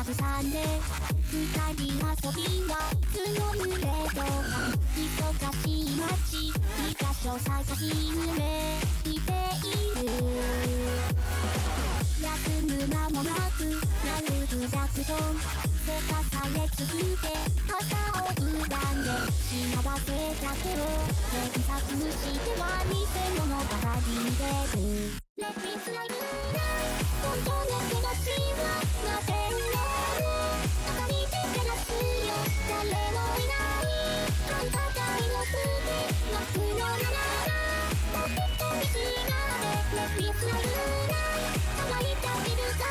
挟んで二人遊びは募るレードが忙しい街2カ所探し埋めている休む間もなくなるプロダクションせかされ続け朝を恨んで幸せだけを検索しては偽物ばかり出るLet me fly tonight 本当の気持ちはなぜ明かりで照らすよ誰もいない繁華街のすべ幕の中ポケットにしがれ Let me fly tonight 乾いたビル風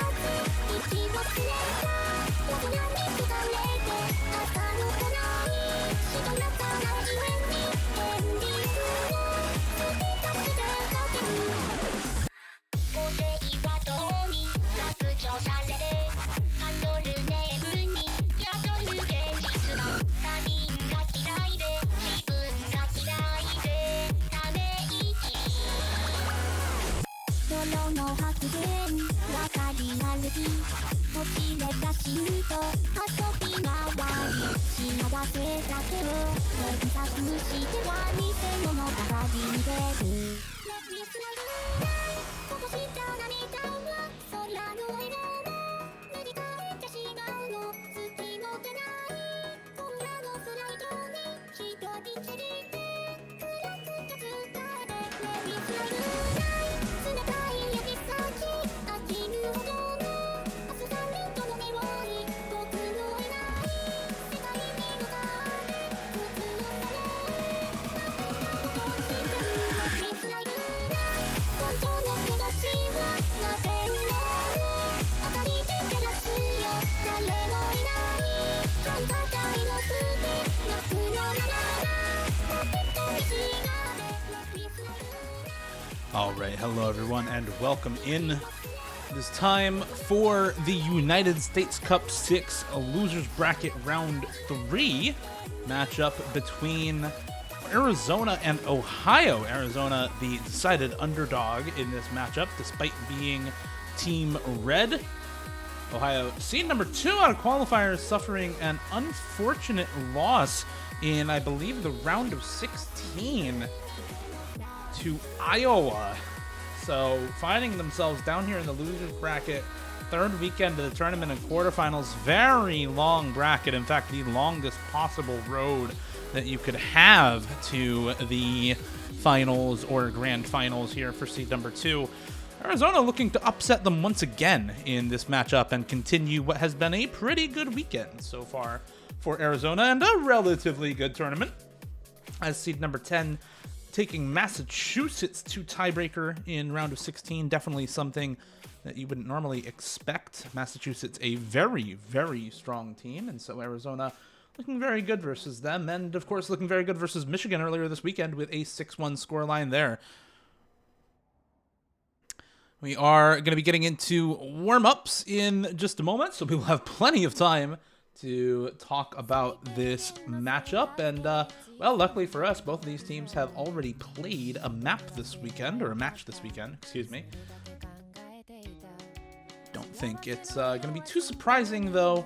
息をつれた大人に疲れて朝の来ない人なかない上にエンディングを飛び出してかける個性はどうに削除されてハンドルネームに宿る現実は他人が嫌いで自分が嫌いでため息泥の発言わかり歩き落ちれたシュート遊び回り幸せだけを検索しては偽物ばかり出る Let me fly tonightこぼした涙は空の色も塗り替えてしまうの月も出ないこんなのフライトに一人きりで暗くと伝えて Let me fly tonight 冷たい指先飽きるほどのアスファルトの匂い僕のいない世界に向かって靴をされなぜか落ちてる Let me fly tonight 本当の気持ちはなぜ明かりで照らすよ誰もいない繁華街のすべ幕の中ポケットにしがれ Let me fly tonight Alright, hello everyone and welcome in. It is time for the United States Cup 6 Losers Bracket Round 3 matchup between Arizona and Ohio. Arizona, the decided underdog in this matchup, despite being Team Red. Ohio, seed number 2 out of qualifiers, suffering an unfortunate loss in, I believe, the round of 16 to Iowa. So, finding themselves down here in the losers bracket, third weekend of the tournament and quarterfinals. Very long bracket. In fact, the longest possible road that you could have to the finals or grand finals here for seed number 2. Arizona looking to upset them once again in this matchup and continue what has been a pretty good weekend so far for Arizona and a relatively good tournament. As seed number 10 taking Massachusetts to tiebreaker in round of 16. Definitely something that you wouldn't normally expect. Massachusetts, a very, very strong team, and so Arizona looking very good versus them, and of course looking very good versus Michigan earlier this weekend with a 6-1 scoreline there. We are going to be getting into warm-ups in just a moment, so we will have plenty of time to talk about this matchup. And, well, luckily for us, both of these teams have already played a match this weekend, excuse me. Don't think it's going to be too surprising, though,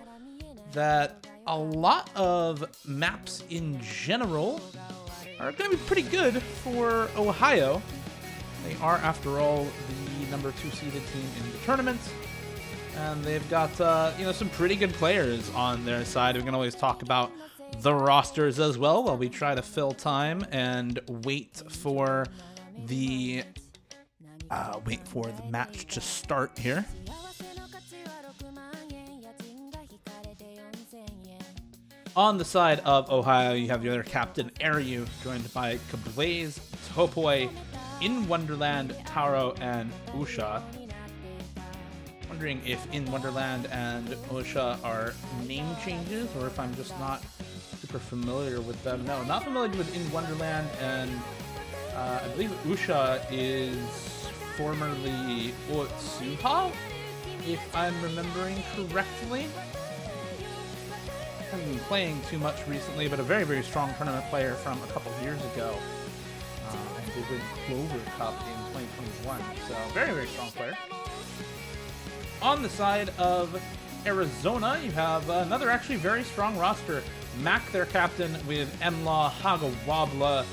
that a lot of maps in general are going to be pretty good for Ohio. They are, after all, the number 2 seeded team in the tournament. And they've got, some pretty good players on their side. We can always talk about the rosters as well while we try to fill time and wait for the match to start here. On the side of Ohio, you have the other captain, Aryu, joined by Kablaze, Topoi, In Wonderland, Taro, and Usha. Wondering if In Wonderland and Usha are name changes, or if I'm just not super familiar with them. No, not familiar with In Wonderland, and I believe Usha is formerly Otsuha, if I'm remembering correctly. Hasn't been playing too much recently, but a very, very strong tournament player from a couple years ago. And did win Clover Cup in 2021, so very, very strong player. On the side of Arizona, you have another actually very strong roster. Mac, their captain, with Emlaw, Hagawabla,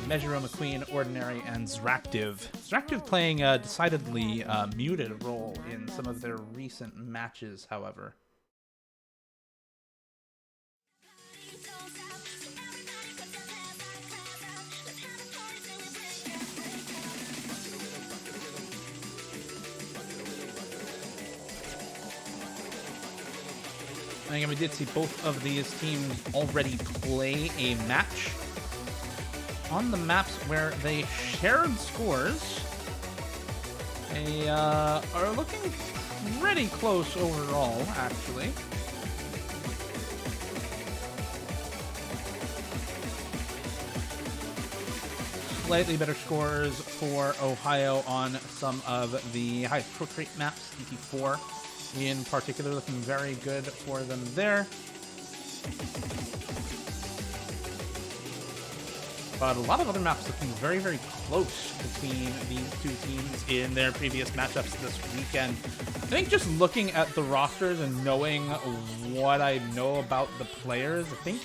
Mejiro McQueen, Ordinary, and Zraktiv. Zraktiv playing a decidedly muted role in some of their recent matches, however. And again, we did see both of these teams already play a match on the maps where they shared scores. They are looking pretty close overall, actually. Slightly better scores for Ohio on some of the highest portrait maps, DT4 in particular, looking very good for them there. But a lot of other maps looking very, very close between these two teams in their previous matchups this weekend. I think just looking at the rosters and knowing what I know about the players, I think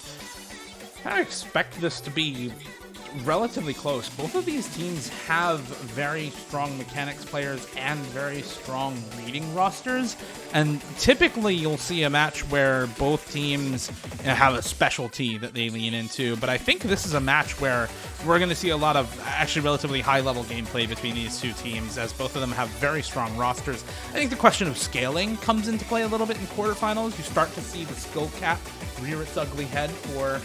I expect this to be relatively close. Both of these teams have very strong mechanics players and very strong reading rosters, and typically you'll see a match where both teams have a specialty that they lean into, but I think this is a match where we're going to see a lot of actually relatively high-level gameplay between these two teams, as both of them have very strong rosters. I think the question of scaling comes into play a little bit in quarterfinals. You start to see the skill cap rear its ugly head for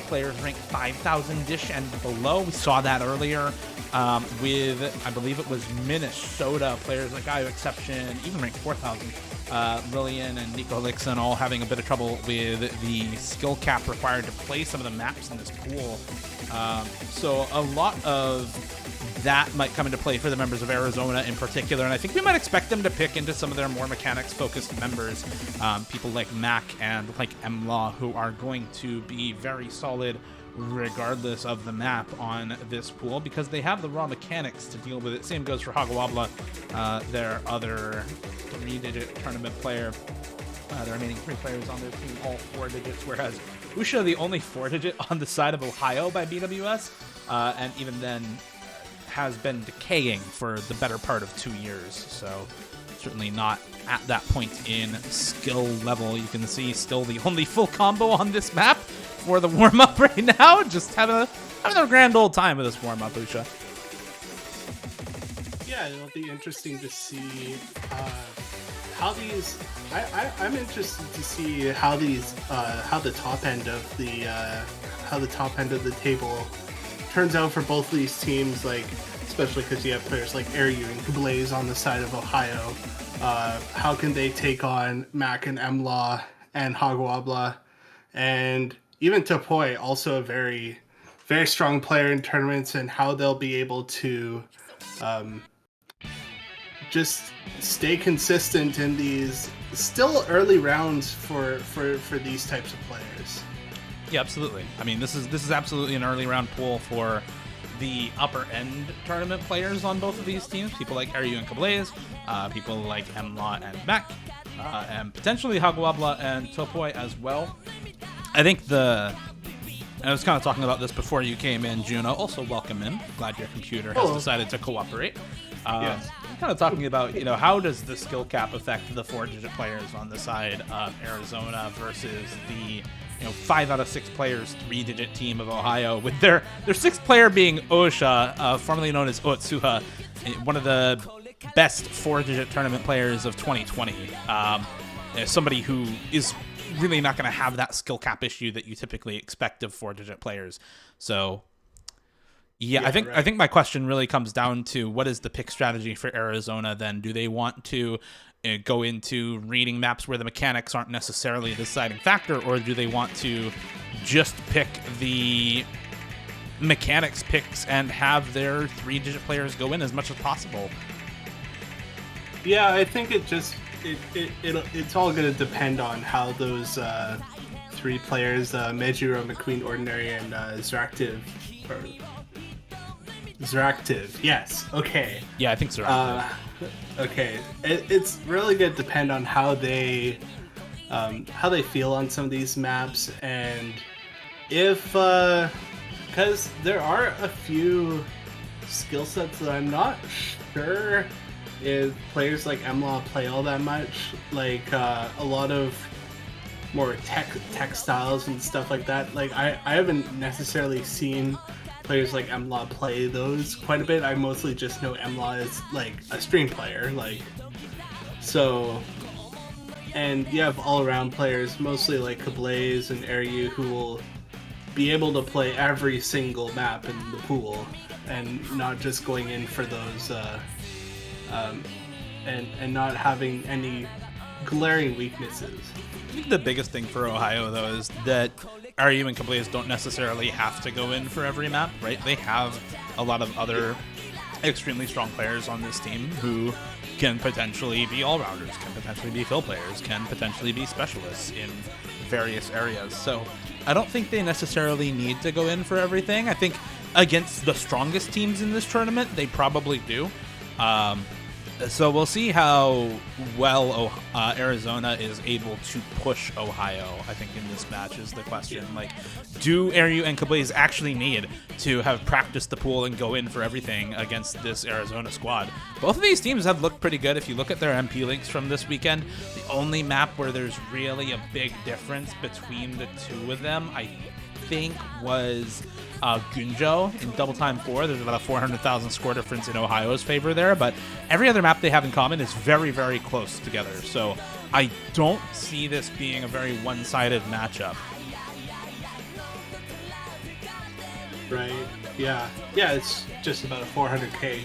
players ranked 5,000-ish and below. We saw that earlier with, I believe it was Minnesota, players like IO Exception, even ranked 4,000. Lillian and Nico Lixon all having a bit of trouble with the skill cap required to play some of the maps in this pool. So a lot of that might come into play for the members of Arizona in particular, and I think we might expect them to pick into some of their more mechanics-focused members, people like Mac and like Emlaw, who are going to be very solid regardless of the map on this pool, because they have the raw mechanics to deal with it. Same goes for Hagawabla, their other 3-digit tournament player. The remaining 3 players on their team, all 4 digits, whereas Usha, the only 4-digit on the side of Ohio by BWS, and even then has been decaying for the better part of 2 years. So certainly not at that point in skill level. You can see still the only full combo on this map for the warm-up right now. Just having a grand old time with this warm-up, Usha. Yeah, it'll be interesting to see how these. I'm interested to see how these how the top end of the table turns out for both of these teams. Like, especially because you have players like Airyu and Kublaze on the side of Ohio. How can they take on Mac and Emlaw and Hagawabla, and even Topoi, also a very, very strong player in tournaments, and how they'll be able to just stay consistent in these still early rounds for these types of players. Yeah, absolutely. I mean, this is absolutely an early round pool for the upper end tournament players on both of these teams. People like Airyu and Kublaze, people like Emlaw and Mac, and potentially Hagawabla and Topoi as well. I think I was kind of talking about this before you came in, Juno. Also, welcome in. Glad your computer has decided to cooperate. Yes. I'm kind of talking about, how does the skill cap affect the 4-digit players on the side of Arizona versus the 5 out of 6 players, 3-digit team of Ohio, with their 6th player being Osha, formerly known as Otsuha, one of the best 4-digit tournament players of 2020. Somebody who is really not going to have that skill cap issue that you typically expect of 4-digit players. So yeah, I think my question really comes down to, what is the pick strategy for Arizona then? Do they want to go into reading maps where the mechanics aren't necessarily the deciding factor, or do they want to just pick the mechanics picks and have their 3-digit players go in as much as possible? Yeah, I think it's all going to depend on how those 3 players, Mejiro, McQueen, Ordinary, and Zraktiv. Zraktiv, yes, okay. Yeah, I think Zraktiv. Okay, it's really going to depend on how they feel on some of these maps, and if because there are a few skill sets that I'm not sure if players like MLaw play all that much, like a lot of more textiles and stuff like that. Like I haven't necessarily seen players like MLaw play those quite a bit. I mostly just know MLaw as like a stream player, like so. And you have all-around players, mostly like Kablaze and Airyu, who will be able to play every single map in the pool and not just going in for those and not having any glaring weaknesses. I think the biggest thing for Ohio, though, is that Airyu and Kablaze don't necessarily have to go in for every map, right? They have a lot of other extremely strong players on this team who can potentially be all-rounders, can potentially be fill players, can potentially be specialists in various areas. So I don't think they necessarily need to go in for everything. I think against the strongest teams in this tournament, they probably do. So we'll see how well Arizona is able to push Ohio, I think, in this match is the question. Like, do Airyu and Kablaze actually need to have practiced the pool and go in for everything against this Arizona squad? Both of these teams have looked pretty good. If you look at their MP links from this weekend, the only map where there's really a big difference between the two of them, I think, was Gunjo in Double Time 4. There's about a 400,000 score difference in Ohio's favor there, but every other map they have in common is very, very close together. So I don't see this being a very one-sided matchup. Right. Yeah. Yeah, it's just about a 400k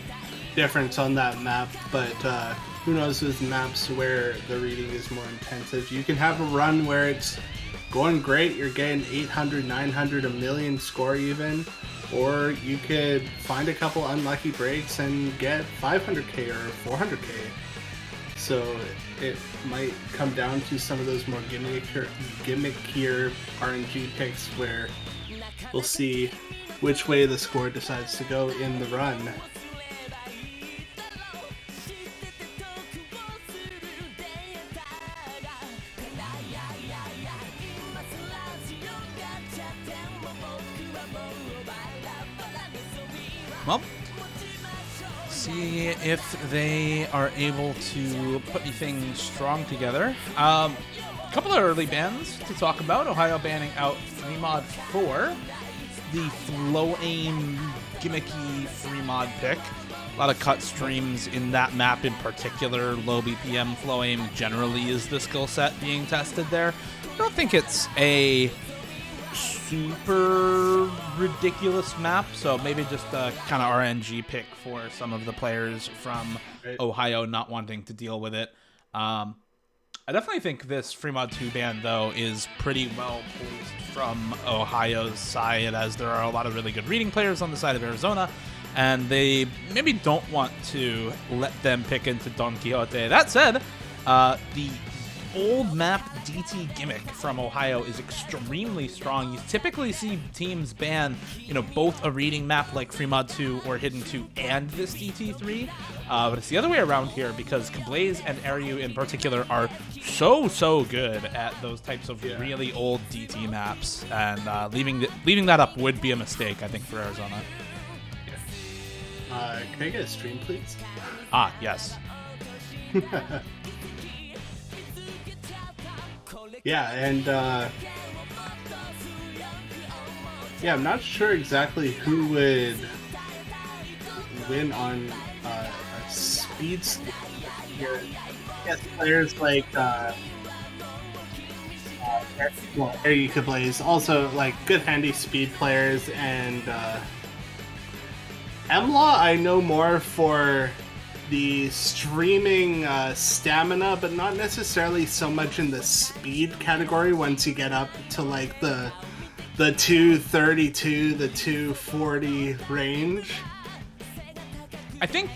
difference on that map, but who knows, with maps where the reading is more intensive. You can have a run where it's going great, you're getting 800, 900, a million score even, or you could find a couple unlucky breaks and get 500k or 400k. So it might come down to some of those more gimmickier RNG picks where we'll see which way the score decides to go in the run. Well, see if they are able to put things strong together. A couple of early bans to talk about. Ohio banning out free mod 4, the flow aim gimmicky free mod pick. A lot of cut streams in that map in particular. Low BPM flow aim generally is the skill set being tested there. I don't think it's a super ridiculous map, so maybe just a kind of RNG pick for some of the players from Ohio not wanting to deal with it. I definitely think this free mod 2 ban, though, is pretty well placed from Ohio's side, as there are a lot of really good reading players on the side of Arizona, and they maybe don't want to let them pick into Don Quixote. That said, the old map DT gimmick from Ohio is extremely strong. You typically see teams ban, both a reading map like Free Mod 2 or Hidden 2 and this DT3, but it's the other way around here because Kablaze and Airyu in particular are so good at those types of really old DT maps, and leaving that up would be a mistake, I think, for Arizona. Can I get a stream, please? Ah, yes. Yeah, and I'm not sure exactly who would win on a speed here. Yes, players like Airyu Kablaze, also like good handy speed players, and MLaw I know more for the streaming stamina, but not necessarily so much in the speed category once you get up to like the 232, the 240 range. I think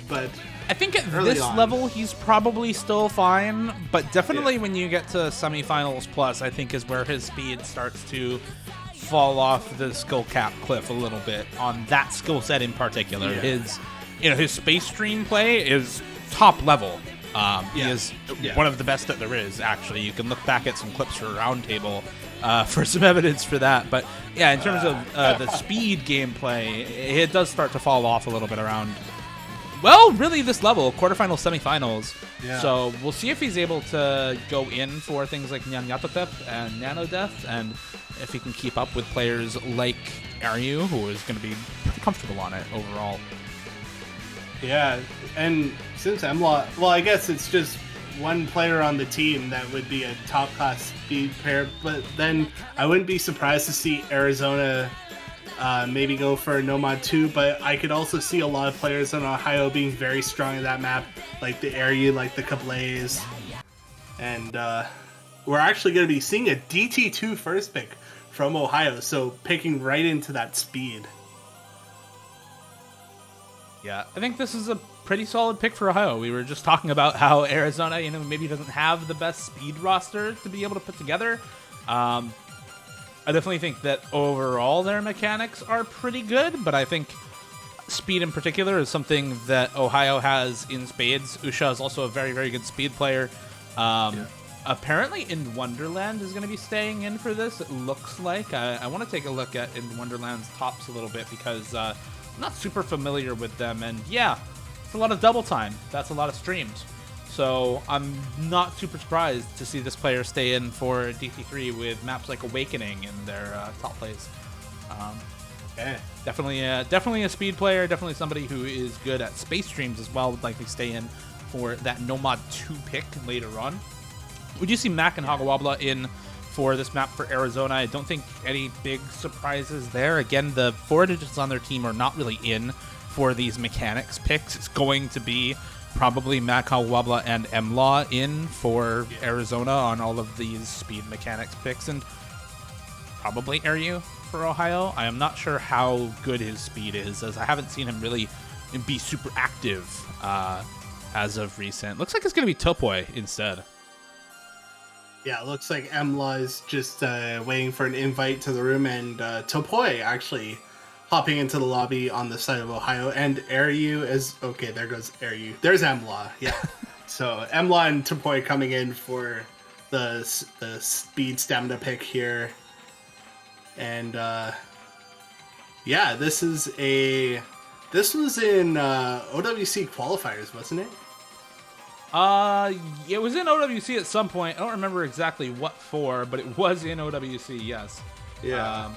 at early this on, level he's probably still fine, but definitely when you get to semifinals plus, I think is where his speed starts to fall off the skill cap cliff a little bit on that skill set in particular. His space stream play is top level. He is one of the best that there is, actually. You can look back at some clips for Roundtable for some evidence for that. But yeah, in terms of the speed gameplay, it does start to fall off a little bit around, well, really this level, quarterfinals, semifinals. Yeah. So we'll see if he's able to go in for things like Nyanyatotep and Nanodeath, and if he can keep up with players like Aryu, who is going to be pretty comfortable on it overall. Yeah, and since MLaw, well, I guess it's just one player on the team that would be a top-class speed pair, but then I wouldn't be surprised to see Arizona maybe go for a Nomad 2, but I could also see a lot of players in Ohio being very strong in that map, like the Aryu, like the Kablaze, and we're actually going to be seeing a DT2 first pick from Ohio, so picking right into that speed. Yeah, I think this is a pretty solid pick for Ohio. We were just talking about how Arizona, maybe doesn't have the best speed roster to be able to put together. I definitely think that overall their mechanics are pretty good, but I think speed in particular is something that Ohio has in spades. Usha is also a very, very good speed player. Apparently In Wonderland is going to be staying in for this, it looks like. I want to take a look at In Wonderland's tops a little bit because I'm not super familiar with them, and yeah, it's a lot of double time. That's a lot of streams. So I'm not super surprised to see this player stay in for DT3 with maps like Awakening in their top plays. Definitely a speed player, definitely somebody who is good at space streams as well, would likely stay in for that Nomad 2 pick later on. We do see Mac and Hagawabla in for this map for Arizona. I don't think any big surprises there. Again, the 4 digits on their team are not really in for these mechanics picks. It's going to be probably Mac, Hagawabla, and MLaw in for Arizona on all of these speed mechanics picks, and probably Aryu for Ohio. I am not sure how good his speed is, as I haven't seen him really be super active as of recent. Looks like it's going to be Topoi instead. Yeah, it looks like MLaw is just waiting for an invite to the room, and Topoi actually hopping into the lobby on the side of Ohio, and Aryu is... Okay, there goes Aryu. There's MLaw, yeah. So MLaw and Topoi coming in for the speed stamina pick here. And yeah, this was in OWC qualifiers, wasn't it? It was in OWC at some point. I don't remember exactly what for, but it was in OWC, yes. Yeah.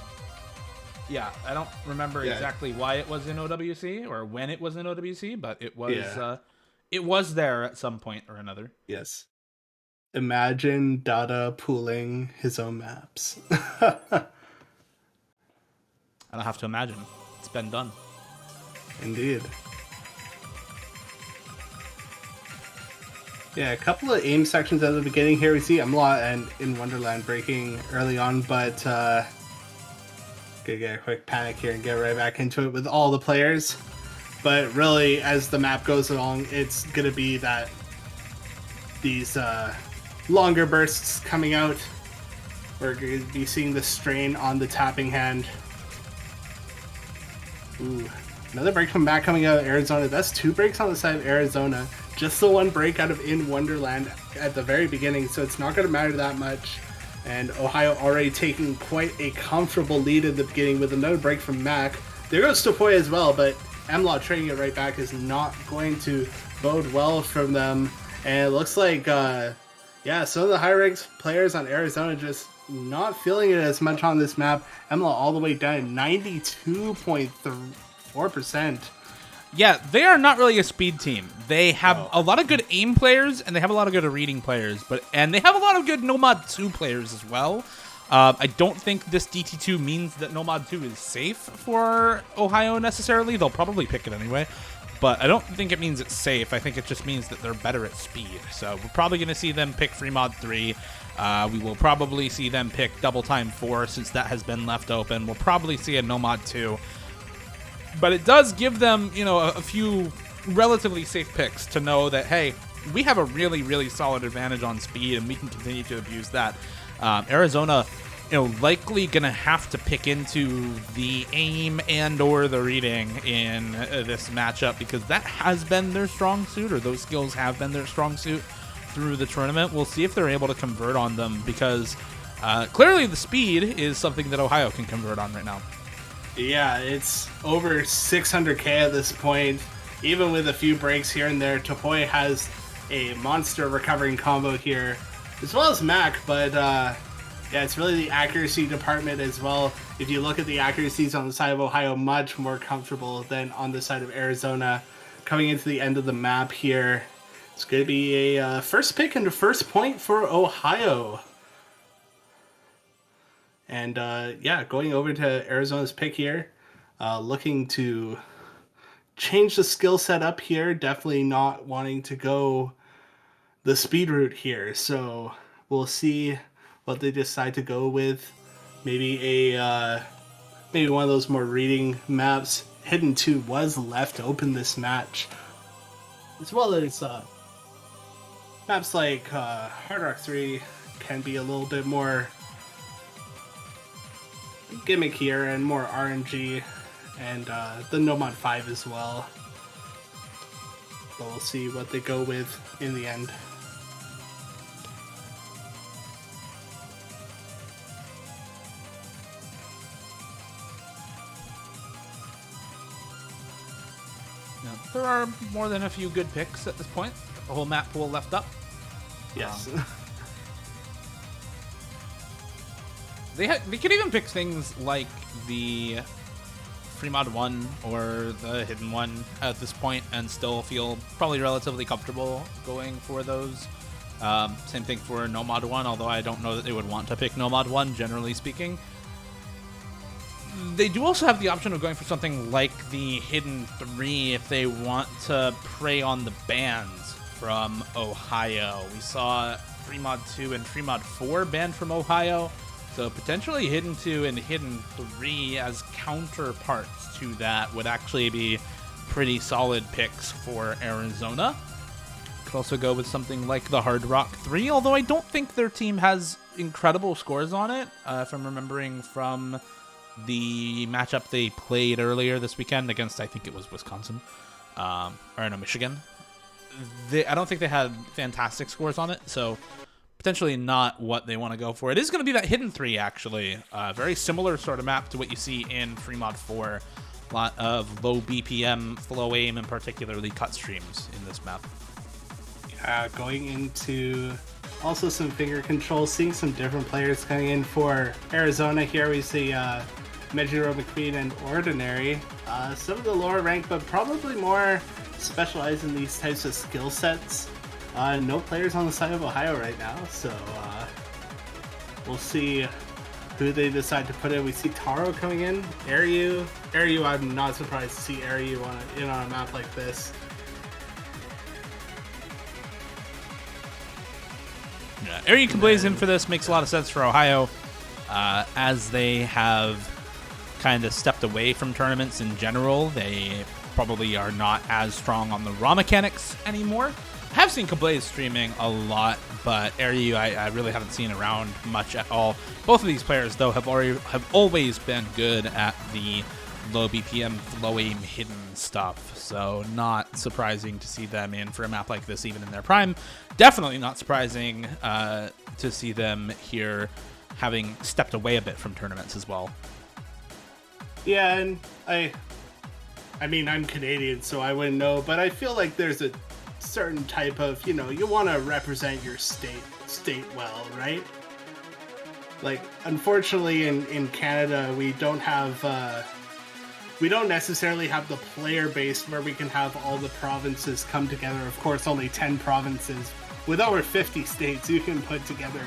Yeah, I don't remember exactly why it was in OWC or when it was in OWC, but it was there at some point or another. Yes. Imagine Dada pooling his own maps. I don't have to imagine. It's been done. Indeed. Yeah, a couple of aim sections at the beginning here. We see MLaw and In Wonderland breaking early on, but gonna get a quick panic here and get right back into it with all the players. But really, as the map goes along, it's gonna be that these longer bursts coming out. We're gonna be seeing the strain on the tapping hand. Ooh, another break from back coming out of Arizona. That's 2 breaks on the side of Arizona. Just the 1 break out of In Wonderland at the very beginning, so it's not going to matter that much. And Ohio already taking quite a comfortable lead at the beginning with another break from Mac. There goes Topoi as well, but MLaw trading it right back is not going to bode well from them. And it looks like, some of the high-ranked players on Arizona just not feeling it as much on this map. MLaw all the way down at 92.4%. Yeah, they are not really a speed team. They have a lot of good aim players, and they have a lot of good reading players, and they have a lot of good Nomad 2 players as well. I don't think this DT2 means that Nomad 2 is safe for Ohio necessarily. They'll probably pick it anyway, but I don't think it means it's safe. I think it just means that they're better at speed. So we're probably going to see them pick Free Mod 3. We will probably see them pick Double Time 4 since that has been left open. We'll probably see a Nomad 2. But it does give them, a few relatively safe picks to know that, hey, we have a really, really solid advantage on speed, and we can continue to abuse that. Arizona likely gonna have to pick into the aim and or the reading in this matchup, because that has been their strong suit, or those skills have been their strong suit through the tournament. We'll see if they're able to convert on them, because clearly the speed is something that Ohio can convert on right now. Yeah, it's over 600k at this point. Even with a few breaks here and there, Topoy has a monster recovering combo here, as well as Mac, but yeah, it's really the accuracy department as well. If you look at the accuracies on the side of Ohio, much more comfortable than on the side of Arizona. Coming into the end of the map here, it's going to be a first pick and a first point for Ohio. And yeah, going over to Arizona's pick here, looking to change the skill set up here. Definitely not wanting to go the speed route here. So we'll see what they decide to go with. Maybe maybe one of those more reading maps. Hidden 2 was left open this match, as well as maps like Hard Rock 3 can be a little bit more gimmickier and more RNG, and the No Mod 5 as well. But we'll see what they go with in the end. Now, there are more than a few good picks at this point. The whole map pool left up. Yes. They could even pick things like the Free Mod 1 or the Hidden 1 at this point and still feel probably relatively comfortable going for those. Same thing for No Mod 1, although I don't know that they would want to pick No Mod 1, generally speaking. They do also have the option of going for something like the Hidden 3 if they want to prey on the bans from Ohio. We saw Free Mod 2 and Free Mod 4 banned from Ohio. So potentially Hidden 2 and Hidden 3 as counterparts to that would actually be pretty solid picks for Arizona. Could also go with something like the Hard Rock 3, although I don't think their team has incredible scores on it. If I'm remembering from the matchup they played earlier this weekend against, I think it was Wisconsin, or no, Michigan. I don't think they had fantastic scores on it, so potentially not what they want to go for. It is going to be that Hidden 3, actually. Very similar sort of map to what you see in Free Mod 4. A lot of low BPM, flow aim, and particularly cut streams in this map. Going into also some finger control, seeing some different players coming in for Arizona here. We see Megiro McQueen and Ordinary. Some of the lower rank, but probably more specialized in these types of skill sets. No players on the side of Ohio right now, so we'll see who they decide to put in. We see Taro coming in. Ariu, I'm not surprised to see Ariu in on a map like this. Yeah, Ariu can blaze in for this. Makes a lot of sense for Ohio, as they have kind of stepped away from tournaments in general. They probably are not as strong on the raw mechanics anymore. I have seen Kablaze streaming a lot, but Ariu I really haven't seen around much at all. Both of these players, though, have always been good at the low BPM, flow aim, hidden stuff. So not surprising to see them in for a map like this, even in their prime. Definitely not surprising to see them here having stepped away a bit from tournaments as well. Yeah, and I mean, I'm Canadian, so I wouldn't know, but I feel like there's a certain type of, you want to represent your state well, right? Like, unfortunately in Canada, we don't necessarily have the player base where we can have all the provinces come together. Of course, only 10 provinces. With over 50 states, you can put together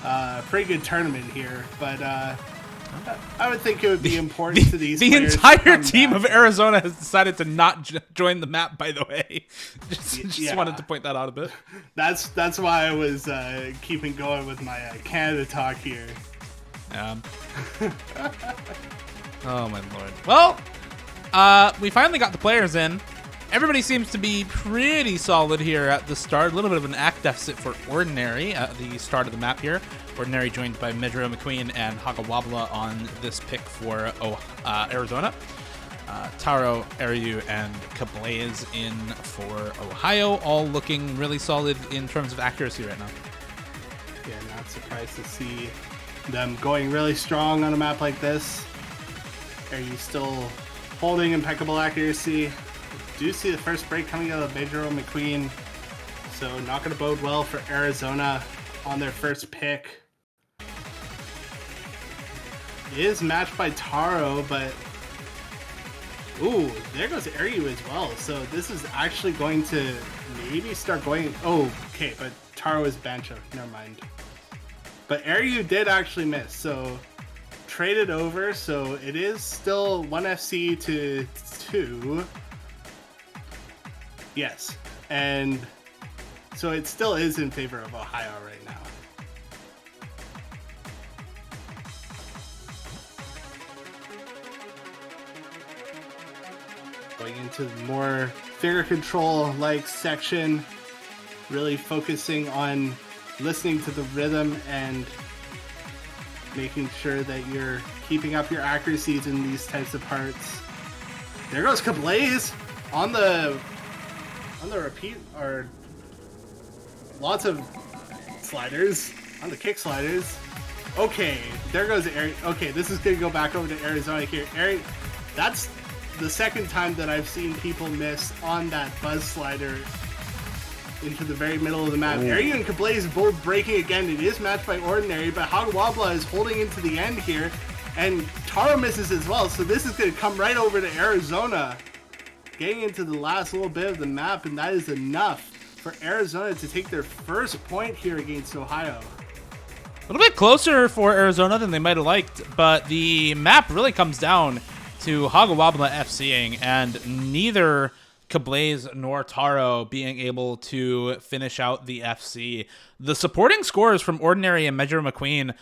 a pretty good tournament here, but I would think it would be important to these players. The entire team of Arizona has decided to not join the map, by the way. Just wanted to point that out a bit. That's why I was keeping going with my Canada talk here. Oh my lord. Well, we finally got the players in. Everybody seems to be pretty solid here at the start. A little bit of an act deficit for Ordinary at the start of the map here. Ordinary joined by Medro McQueen and Hagawabla on this pick for Arizona. Taro, Aryu, and Kablaze in for Ohio, all looking really solid in terms of accuracy right now. Yeah, not surprised to see them going really strong on a map like this. Aryu still holding impeccable accuracy. Do see the first break coming out of Medro McQueen, so not going to bode well for Arizona on their first pick. It is matched by Taro, but ooh, there goes Aryu as well. So this is actually going to maybe start going. Oh, okay, but Taro is Bancho. Never mind. But Aryu did actually miss, so traded over. So it is still 1 FC to 2. Yes, and so it still is in favor of Ohio right now. Going into the more finger control like section, really focusing on listening to the rhythm and making sure that you're keeping up your accuracies in these types of parts. There goes Kablaze on the repeat, or lots of sliders on the kick sliders. Okay, there goes Okay, this is gonna go back over to Arizona here. That's the second time that I've seen people miss on that buzz slider into the very middle of the map. Aryu and Kablaze both breaking again. It is matched by Ordinary, but Hagawabla is holding into the end here, and Taro misses as well. So this is gonna come right over to Arizona, getting into the last little bit of the map, and that is enough for Arizona to take their first point here against Ohio. A little bit closer for Arizona than they might have liked, but the map really comes down to Hagawabla FCing, and neither Kablaze nor Taro being able to finish out the FC. The supporting scores from Ordinary and Medro McQueen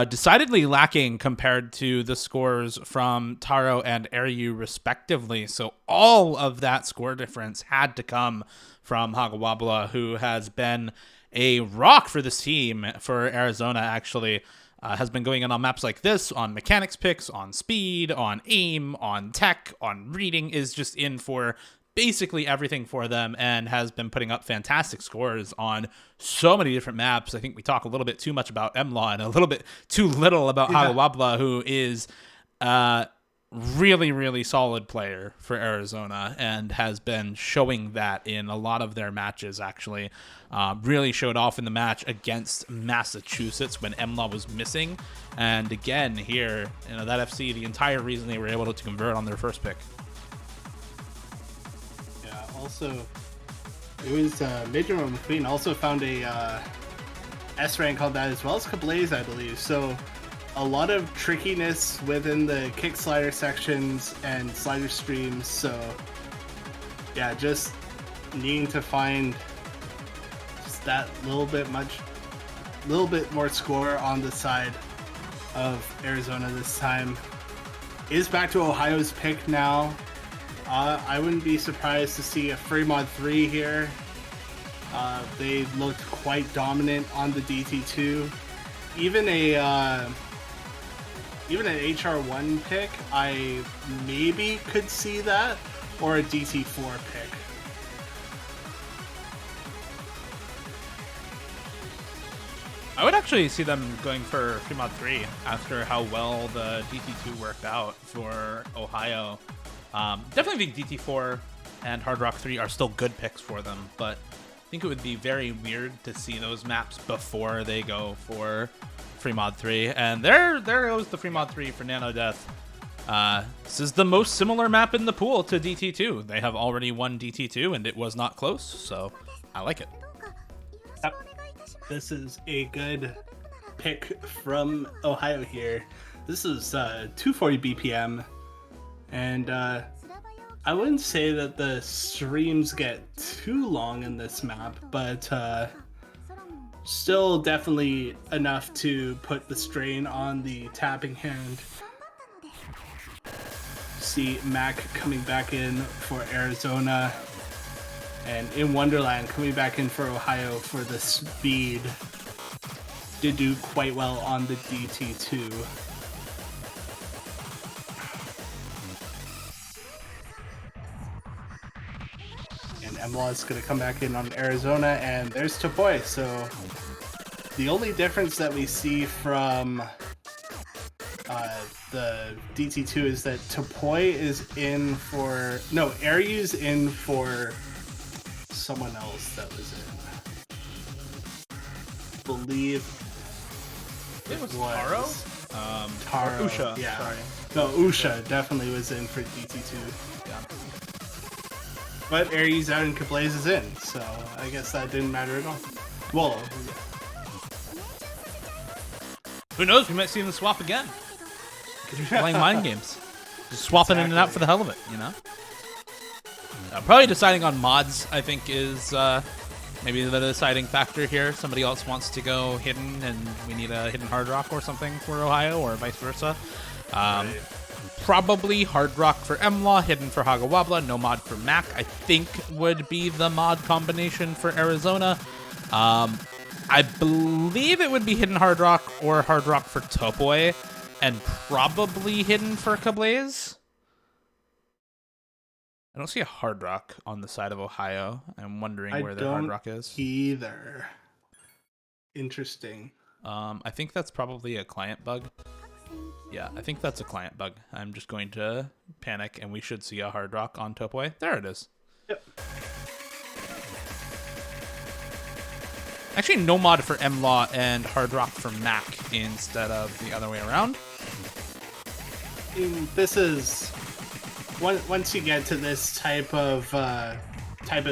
decidedly lacking compared to the scores from Taro and Aryu respectively. So all of that score difference had to come from Hagawabla, who has been a rock for this team, for Arizona actually. Has been going in on maps like this, on mechanics picks, on speed, on aim, on tech, on reading, is just in for basically everything for them, and has been putting up fantastic scores on so many different maps. I think we talk a little bit too much about MLaw and a little bit too little about Hagawabla, who is really, really solid player for Arizona and has been showing that in a lot of their matches, actually. Really showed off in the match against Massachusetts when MLaw was missing. And again, here, that FC, the entire reason they were able to convert on their first pick. Yeah, also, it was Medro McQueen also found a S rank on that, as well as Kablaze, I believe. So a lot of trickiness within the kick slider sections and slider streams. So yeah, just needing to find just that little bit more score on the side of Arizona this time. Is back to Ohio's pick now. I wouldn't be surprised to see a Fremont 3 here. They looked quite dominant on the DT2. Even an HR1 pick, I maybe could see that, or a DT4 pick. I would actually see them going for Fremont 3 after how well the DT2 worked out for Ohio. Definitely think DT4 and Hard Rock 3 are still good picks for them, but I think it would be very weird to see those maps before they go for Fremont 3. And there goes the Fremont 3 for Nano Death. This is the most similar map in the pool to DT2. They have already won DT2 and it was not close, so I like it. Yep. This is a good pick from Ohio here. This is 240 BPM, and I wouldn't say that the streams get too long in this map, but still definitely enough to put the strain on the tapping hand. See Mac coming back in for Arizona. And in Wonderland, coming back in for Ohio for the speed, did do quite well on the DT2. And MLA is going to come back in on Arizona, and there's Topoy. So the only difference that we see from the DT2 is that Topoy is in for... No, Aryu's in for someone else that was in. Believe it was Taro? Taro. Usha. Yeah. Sorry. No, Usha definitely was in for DT2. Yeah. But Aries out and Kablaze is in, so I guess that didn't matter at all. Well, who knows? We might see them swap again. Because we're playing mind games. Just swapping in and out for the hell of it, you know? Probably deciding on mods, I think, is maybe the deciding factor here. Somebody else wants to go hidden, and we need a hidden hard rock or something for Ohio, or vice versa. right. Probably hard rock for MLaw, hidden for Hagawabla, no mod for Mac, I think would be the mod combination for Arizona. I believe it would be hidden hard rock or hard rock for Topoy, and probably hidden for Kablaze. I don't see a hard rock on the side of Ohio. I'm wondering where the hard rock is. Either. Interesting. I think that's probably a client bug. Yeah, I think that's a client bug. I'm just going to panic, and we should see a hard rock on Topoy. There it is. Yep. Actually, no mod for MLaw and hard rock for Mac instead of the other way around. This is once you get to this type of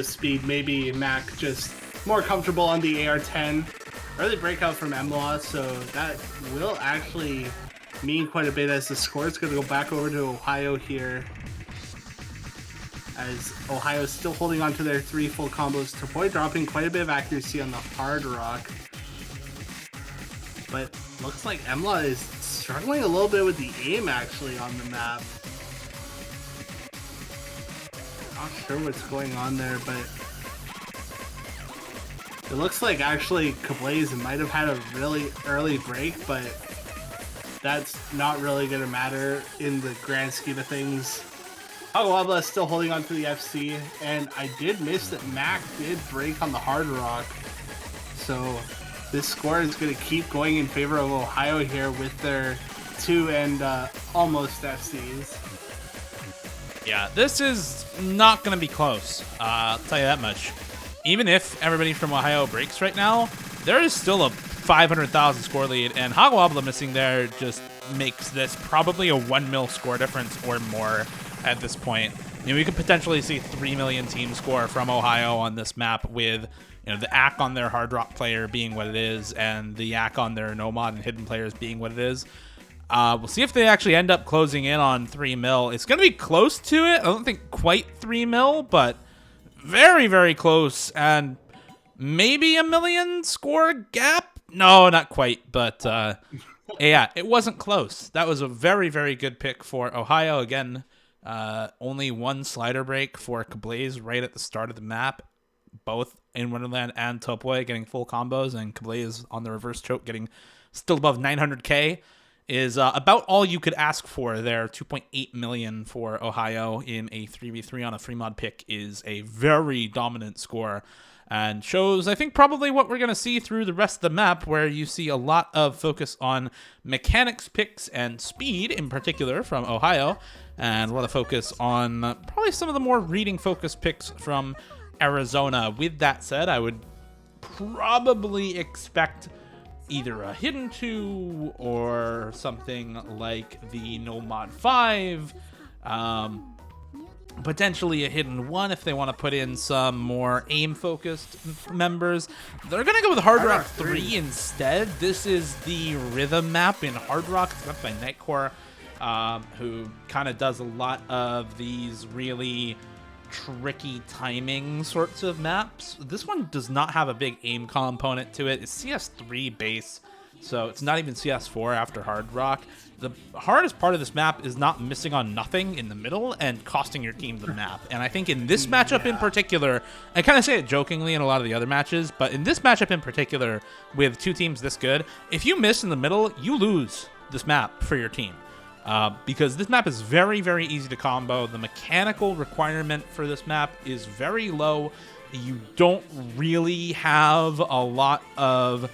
speed, maybe Mac just more comfortable on the AR-10. Early breakout from MLaw, so that will actually mean quite a bit as the score is going to go back over to Ohio here. As Ohio is still holding on to their 3 full combos. Topoy dropping quite a bit of accuracy on the hard rock. But looks like MLaw is struggling a little bit with the aim actually on the map. Not sure what's going on there, but it looks like actually Kablaze might have had a really early break, but that's not really going to matter in the grand scheme of things. Hagawabla is still holding on to the FC, and I did miss that Mac did break on the hard rock. So this score is going to keep going in favor of Ohio here with their 2 and almost FCs. Yeah, this is not going to be close. I'll tell you that much. Even if everybody from Ohio breaks right now, there is still a 500,000 score lead, and Hagawabla missing there just makes this probably a 1 mil score difference or more at this point. I mean, we could potentially see 3 million team score from Ohio on this map with, you know, the ACK on their hard rock player being what it is, and the ACK on their no mod and hidden players being what it is. We'll see if they actually end up closing in on 3 mil. It's going to be close to it. I don't think quite 3 mil, but very, very close, and maybe a million score gap? No, not quite, but yeah, it wasn't close. That was a very, very good pick for Ohio. Again, only 1 slider break for Kablaze right at the start of the map, both in Wonderland and Topoy getting full combos, and Kablaze on the reverse choke getting still above 900k is about all you could ask for there. 2.8 million for Ohio in a 3v3 on a free mod pick is a very dominant score, and shows, I think, probably what we're going to see through the rest of the map, where you see a lot of focus on mechanics picks and speed in particular from Ohio, and a lot of focus on probably some of the more reading focused picks from Arizona. With that said, I would probably expect either a hidden 2 or something like the no mod 5, potentially a hidden 1 if they want to put in some more aim focused members. They're gonna go with hard rock 3 instead. This is the rhythm map in hard rock. It's led by Nightcore, who kind of does a lot of these really tricky timing sorts of maps. This one does not have a big aim component to it. It's CS3 base, So it's not even CS4 after Hard Rock. The hardest part of this map is not missing on nothing in the middle and costing your team the map. And I think in this matchup in particular, I kind of say it jokingly in a lot of the other matches, but in this matchup in particular, with two teams this good, if you miss in the middle, you lose this map for your team. Because this map is very, very easy to combo. The mechanical requirement for this map is very low. You don't really have a lot of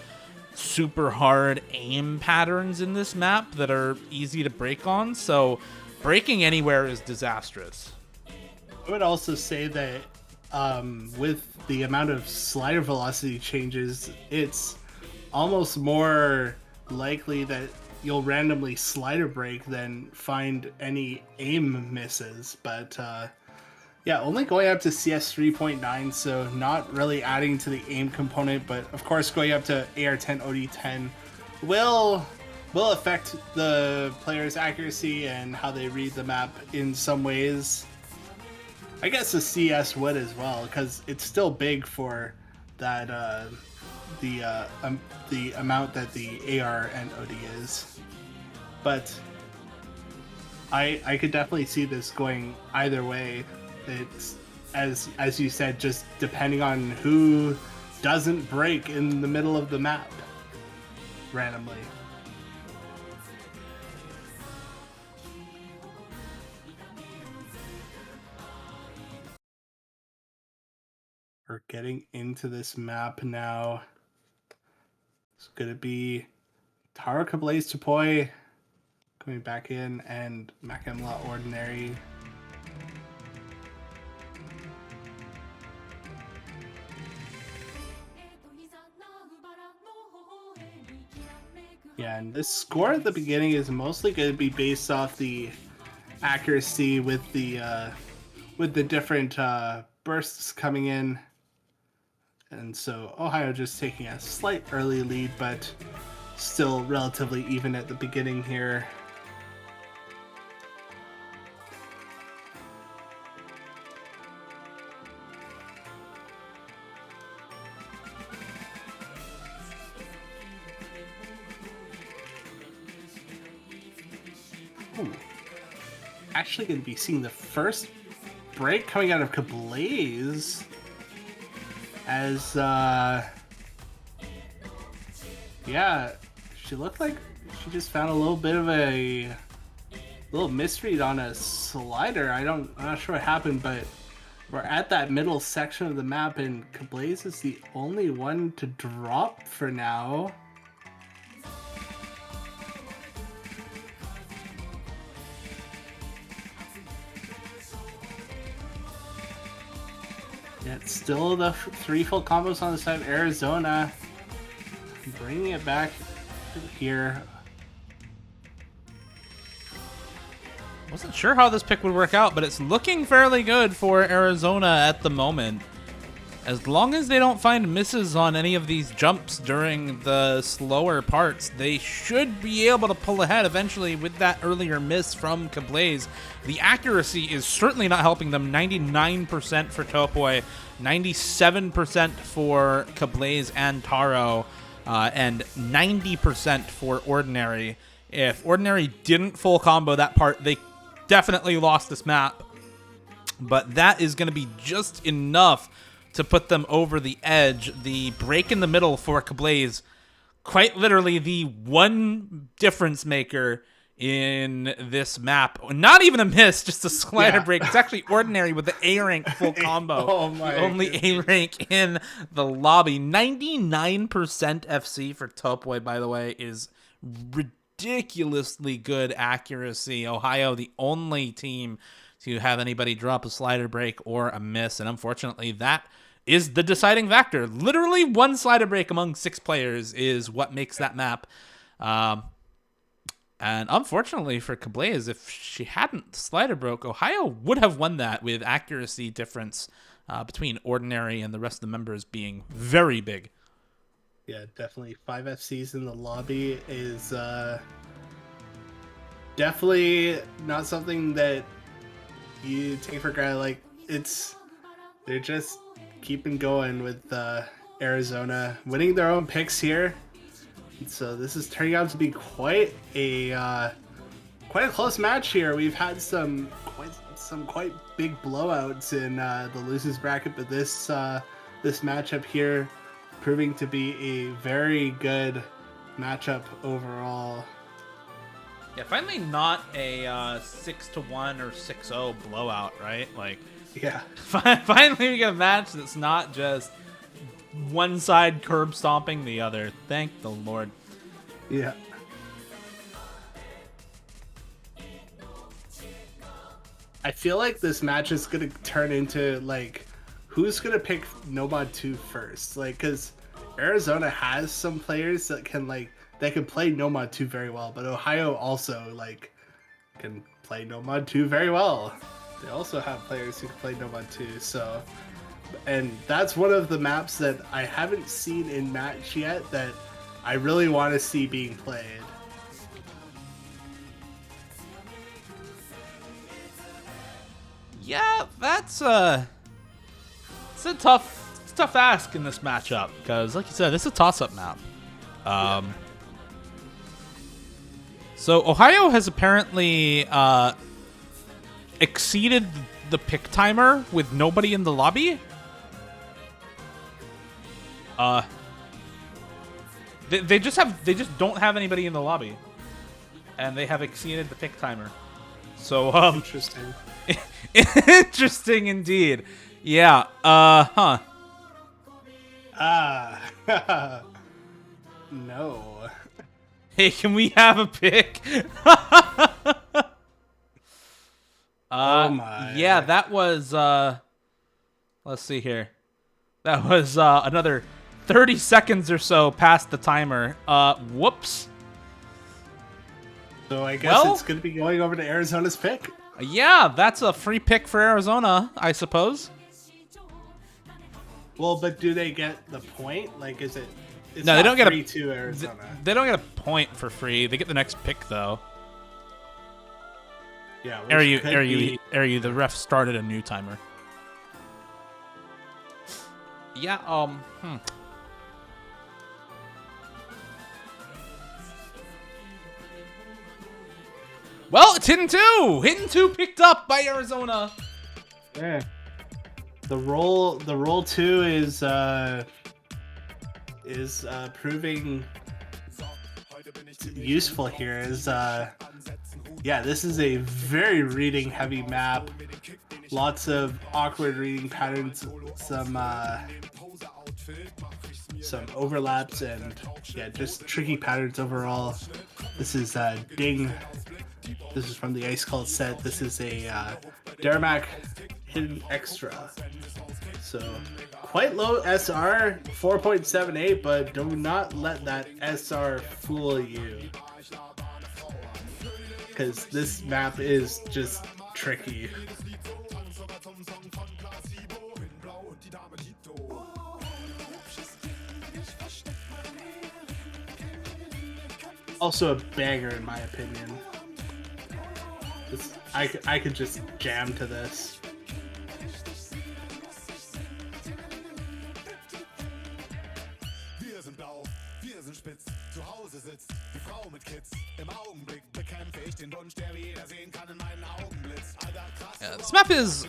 super hard aim patterns in this map that are easy to break on, so breaking anywhere is disastrous. I would also say that with the amount of slider velocity changes, it's almost more likely that you'll randomly slider break than find any aim misses. But yeah, only going up to CS 3.9, so not really adding to the aim component, but of course going up to AR10, OD10 will affect the player's accuracy and how they read the map in some ways. I guess the CS would as well, because it's still big for that the amount that the AR and OD is. But I could definitely see this going either way. It's as you said, just depending on who doesn't break in the middle of the map randomly. We're getting into this map now. It's gonna be Taro Kablaze Topoi coming back in and Makemla Ordinary. Yeah, and this score at the beginning is mostly going to be based off the accuracy with the different bursts coming in. And so Ohio just taking a slight early lead, but still relatively even at the beginning here. Ooh. Actually going to be seeing the first break coming out of Kablaze as yeah, she looked like she just found a little bit of a little misread on a slider. I'm not sure what happened, but we're at that middle section of the map and Kablaze is the only one to drop for now. Yeah, it's still the three full combos on the side of Arizona. Bringing it back here. Wasn't sure how this pick would work out, but it's looking fairly good for Arizona at the moment. As long as they don't find misses on any of these jumps during the slower parts, they should be able to pull ahead eventually with that earlier miss from Kablaze. The accuracy is certainly not helping them. 99% for Topoi, 97% for Kablaze and Taro, and 90% for Ordinary. If Ordinary didn't full combo that part, they definitely lost this map. But that is going to be just enough to put them over the edge. The break in the middle for Kablaze, quite literally the one difference maker in this map. Not even a miss, just a slider break. It's actually Ordinary with the A rank full combo. Oh my Only goodness. A rank in the lobby. 99% FC for Topoi, by the way, is ridiculously good accuracy. Ohio, the only team to have anybody drop a slider break or a miss, and unfortunately that is the deciding factor. Literally one slider break among 6 players is what makes that map. And unfortunately for Kablaze, if she hadn't slider broke, Ohio would have won that with accuracy difference between Ordinary and the rest of the members being very big. Yeah, definitely 5 FCs in the lobby is definitely not something that you take for granted. Like, they're just keeping going with Arizona winning their own picks here. So this is turning out to be quite a close match here. We've had some quite big blowouts in the losers bracket, but this matchup here proving to be a very good matchup overall. Yeah, finally not a 6-1 or 6-0 blowout, right? Like, yeah. Finally we get a match that's not just one side curb stomping the other. Thank the Lord. Yeah. I feel like this match is gonna turn into like, who's gonna pick Nomad 2 first? Like, cause Arizona has some players that can play Nomad 2 very well, but Ohio also like can play Nomad 2 very well. They also have players who can play Nomad 2, so, and that's one of the maps that I haven't seen in match yet that I really want to see being played. Yeah, it's a tough ask in this matchup because, like you said, this is a toss-up map. So Ohio has apparently exceeded the pick timer with nobody in the lobby. They just don't have anybody in the lobby, and they have exceeded the pick timer. So Interesting. Interesting indeed. Yeah. No. Hey, can we have a pick? Oh my. Yeah, that was let's see here. That was another 30 seconds or so past the timer. Whoops. So I guess it's going to be going over to Arizona's pick. Yeah, that's a free pick for Arizona, I suppose. Well, but do they get the point? Like, is it? It's no, they don't get free to Arizona. They don't get a point for free. They get the next pick though. Yeah. Are you? The ref started a new timer. Yeah. Well, it's Hidden 2! Hidden 2 picked up by Arizona. Yeah. The roll 2 is proving useful here. Yeah, this is a very reading heavy map. Lots of awkward reading patterns, some overlaps, and yeah, just tricky patterns overall. This is Ding. This is from the Ice Cold set. This is a Daramac Hidden Extra. So quite low SR, 4.78, but do not let that SR fool you. Because this map is just tricky. Also a banger in my opinion. I could just jam to this. Yeah, this map is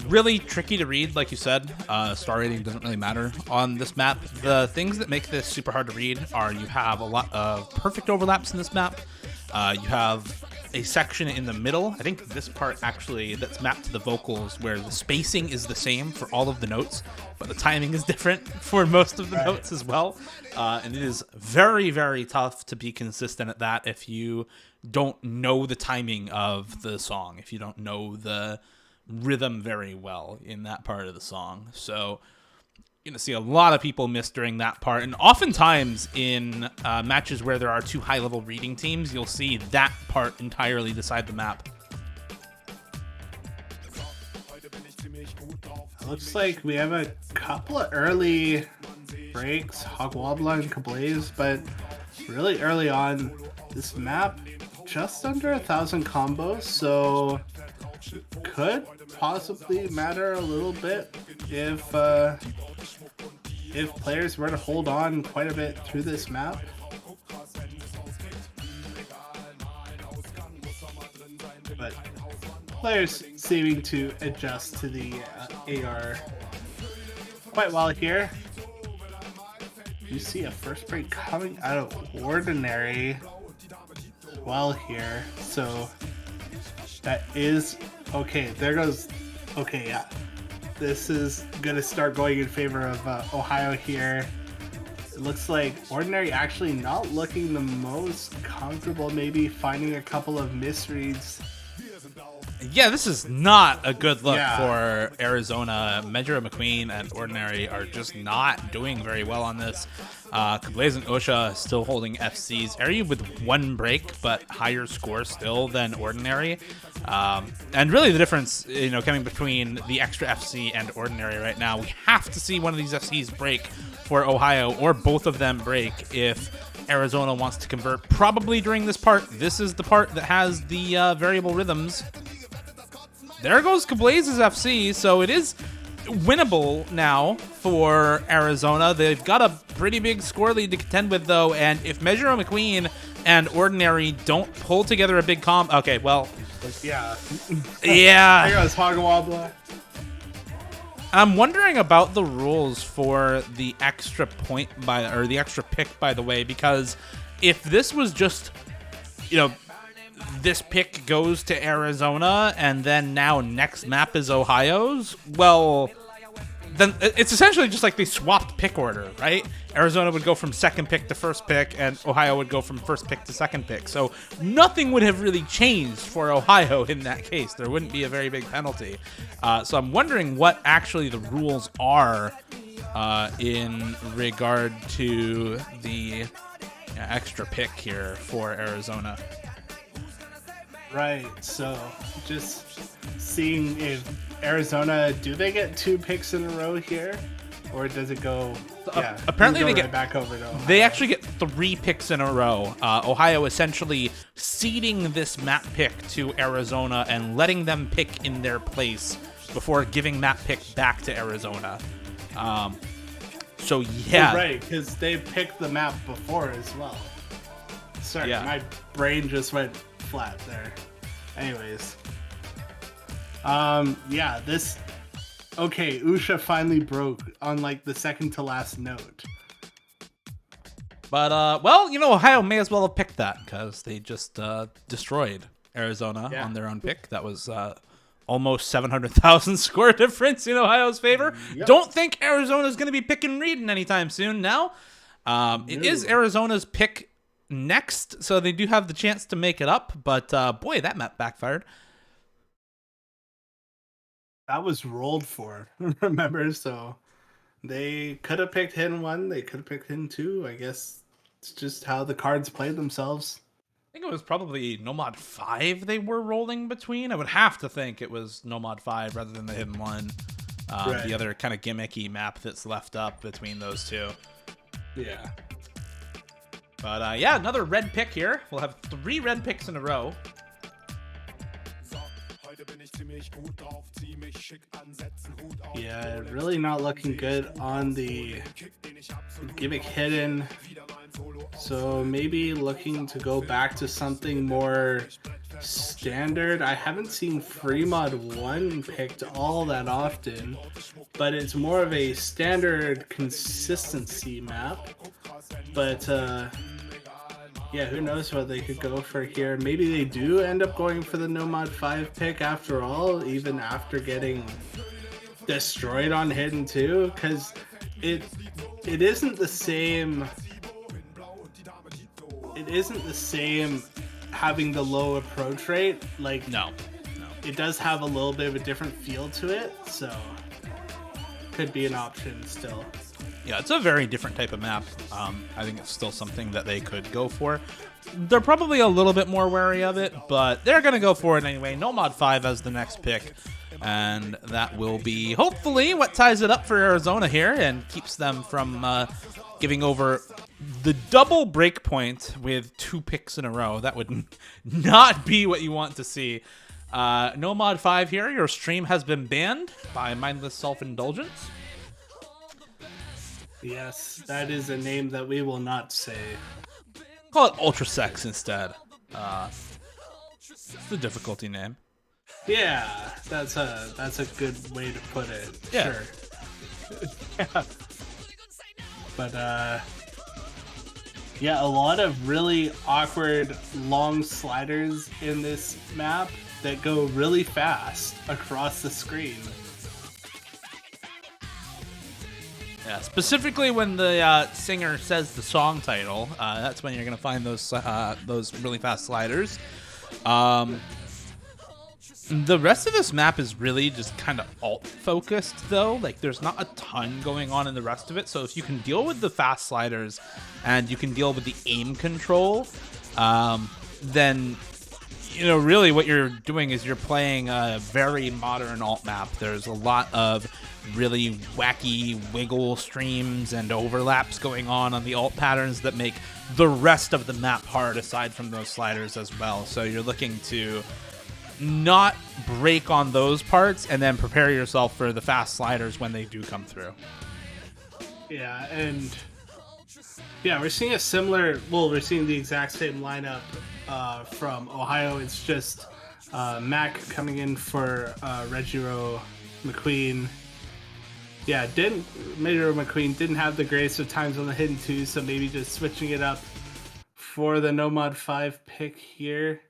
really tricky to read, like you said. Star rating doesn't really matter on this map. The things that make this super hard to read are you have a lot of perfect overlaps in this map. You have a section in the middle. I think this part actually that's mapped to the vocals where the spacing is the same for all of the notes, but the timing is different for most of the notes as well. And it is very, very tough to be consistent at that if you don't know the timing of the song, if you don't know the rhythm very well in that part of the song. So you're going to see a lot of people miss during that part. And oftentimes in matches where there are two high-level reading teams, you'll see that part entirely decide the map. Looks like we have a couple of early breaks, Hogwobbler and Kablaze, but really early on, this map, just under 1,000 combos, so could possibly matter a little bit if if players were to hold on quite a bit through this map. But players seeming to adjust to the AR quite well here. You see a first break coming out of Ordinary well here. So that is okay. There goes. Okay, yeah. This is going to start going in favor of Ohio here. It looks like Ordinary actually not looking the most comfortable, maybe finding a couple of misreads. Yeah, this is not a good look for Arizona. Major McQueen and Ordinary are just not doing very well on this. Kablaze and Osha still holding FCs. Area with 1 break, but higher score still than Ordinary. And really the difference, coming between the extra FC and Ordinary right now, we have to see one of these FCs break for Ohio, or both of them break if Arizona wants to convert. Probably during this part. This is the part that has the variable rhythms. There goes Kablaze's FC, so it is winnable now for Arizona. They've got a pretty big score lead to contend with, though, and if Measure McQueen and Ordinary don't pull together a big comp... Okay, well... Yeah. Yeah. There goes Hogwabla. I'm wondering about the rules for the extra point or the extra pick, by the way, because if this was just, this pick goes to Arizona and then now next map is Ohio's, well, then it's essentially just like they swapped pick order, right? Arizona would go from second pick to first pick and Ohio would go from first pick to second pick. So nothing would have really changed for Ohio in that case. There wouldn't be a very big penalty. So I'm wondering what actually the rules are in regard to the extra pick here for Arizona. Right, so just seeing if Arizona, do they get 2 picks in a row here? Or does it go, apparently they right get back over to Ohio? They actually get 3 picks in a row. Ohio essentially ceding this map pick to Arizona and letting them pick in their place before giving map pick back to Arizona. So yeah. Oh, right, because they picked the map before as well. Sorry, my brain just went flat there. Anyways. This... Okay, Usha finally broke on, the second to last note. But, Ohio may as well have picked that, because they just destroyed Arizona on their own pick. That was almost 700,000 score difference in Ohio's favor. Yep. Don't think Arizona's going to be picking Reedon anytime soon now. It is Arizona's pick next, so they do have the chance to make it up. But, boy, that map backfired. That was rolled for, remember? So they could have picked Hidden 1. They could have picked Hidden 2. I guess it's just how the cards played themselves. I think it was probably Nomad 5 they were rolling between. I would have to think it was Nomad 5 rather than the Hidden 1. Right. The other kind of gimmicky map that's left up between those two. Yeah. But another red pick here. We'll have 3 red picks in a row. Yeah, really not looking good on the gimmick hidden. So maybe looking to go back to something more standard. I haven't seen Free Mod 1 picked all that often, but it's more of a standard consistency map. But yeah, who knows what they could go for here. Maybe they do end up going for the Nomad 5 pick after all, even after getting destroyed on Hidden 2, because it isn't the same. It isn't the same having the low approach rate. No. It does have a little bit of a different feel to it, so could be an option still. Yeah, it's a very different type of map. I think it's still something that they could go for. They're probably a little bit more wary of it, but they're going to go for it anyway. Nomad 5 as the next pick, and that will be hopefully what ties it up for Arizona here and keeps them from giving over the double break point with 2 picks in a row. That would not be what you want to see. Nomad 5 here, your stream has been banned by Mindless Self-Indulgence. Yes, that is a name that we will not say. Call it Ultra Sex instead. It's the difficulty name. Yeah, that's a good way to put it. Yeah. Sure. Yeah. But yeah, a lot of really awkward long sliders in this map that go really fast across the screen. Yeah, specifically when the singer says the song title, that's when you're gonna find those really fast sliders. The rest of this map is really just kind of alt focused though. Like there's not a ton going on in the rest of it. So if you can deal with the fast sliders and you can deal with the aim control, then really what you're doing is you're playing a very modern alt map. There's a lot of really wacky wiggle streams and overlaps going on the alt patterns that make the rest of the map hard aside from those sliders as well. So you're looking to not break on those parts and then prepare yourself for the fast sliders when they do come through. Yeah, and yeah, we're seeing we're seeing the exact same lineup from Ohio. It's just Mac coming in for Regiro McQueen. Yeah, Regiro McQueen didn't have the greatest of times on the hidden two, so maybe just switching it up for the No Mod 5 pick here.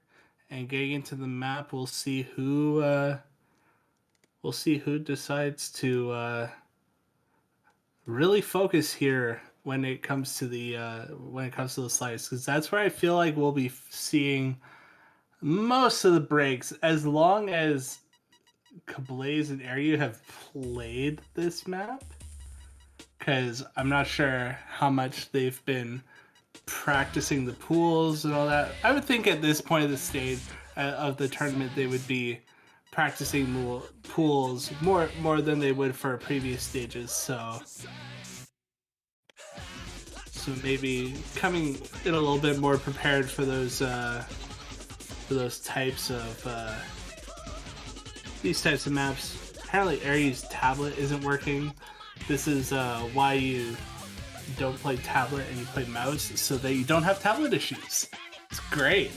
And getting into the map, we'll see who decides to really focus here when it comes to the slides, because that's where I feel like we'll be seeing most of the breaks. As long as Kablaze and Airyu have played this map, because I'm not sure how much they've been practicing the pools and all that. I would think at this point of the stage of the tournament they would be practicing pools more than they would for previous stages. So maybe coming in a little bit more prepared for those types of these types of maps. Apparently Aryu's tablet isn't working. This is why you don't play tablet and you play mouse, so that you don't have tablet issues. It's great.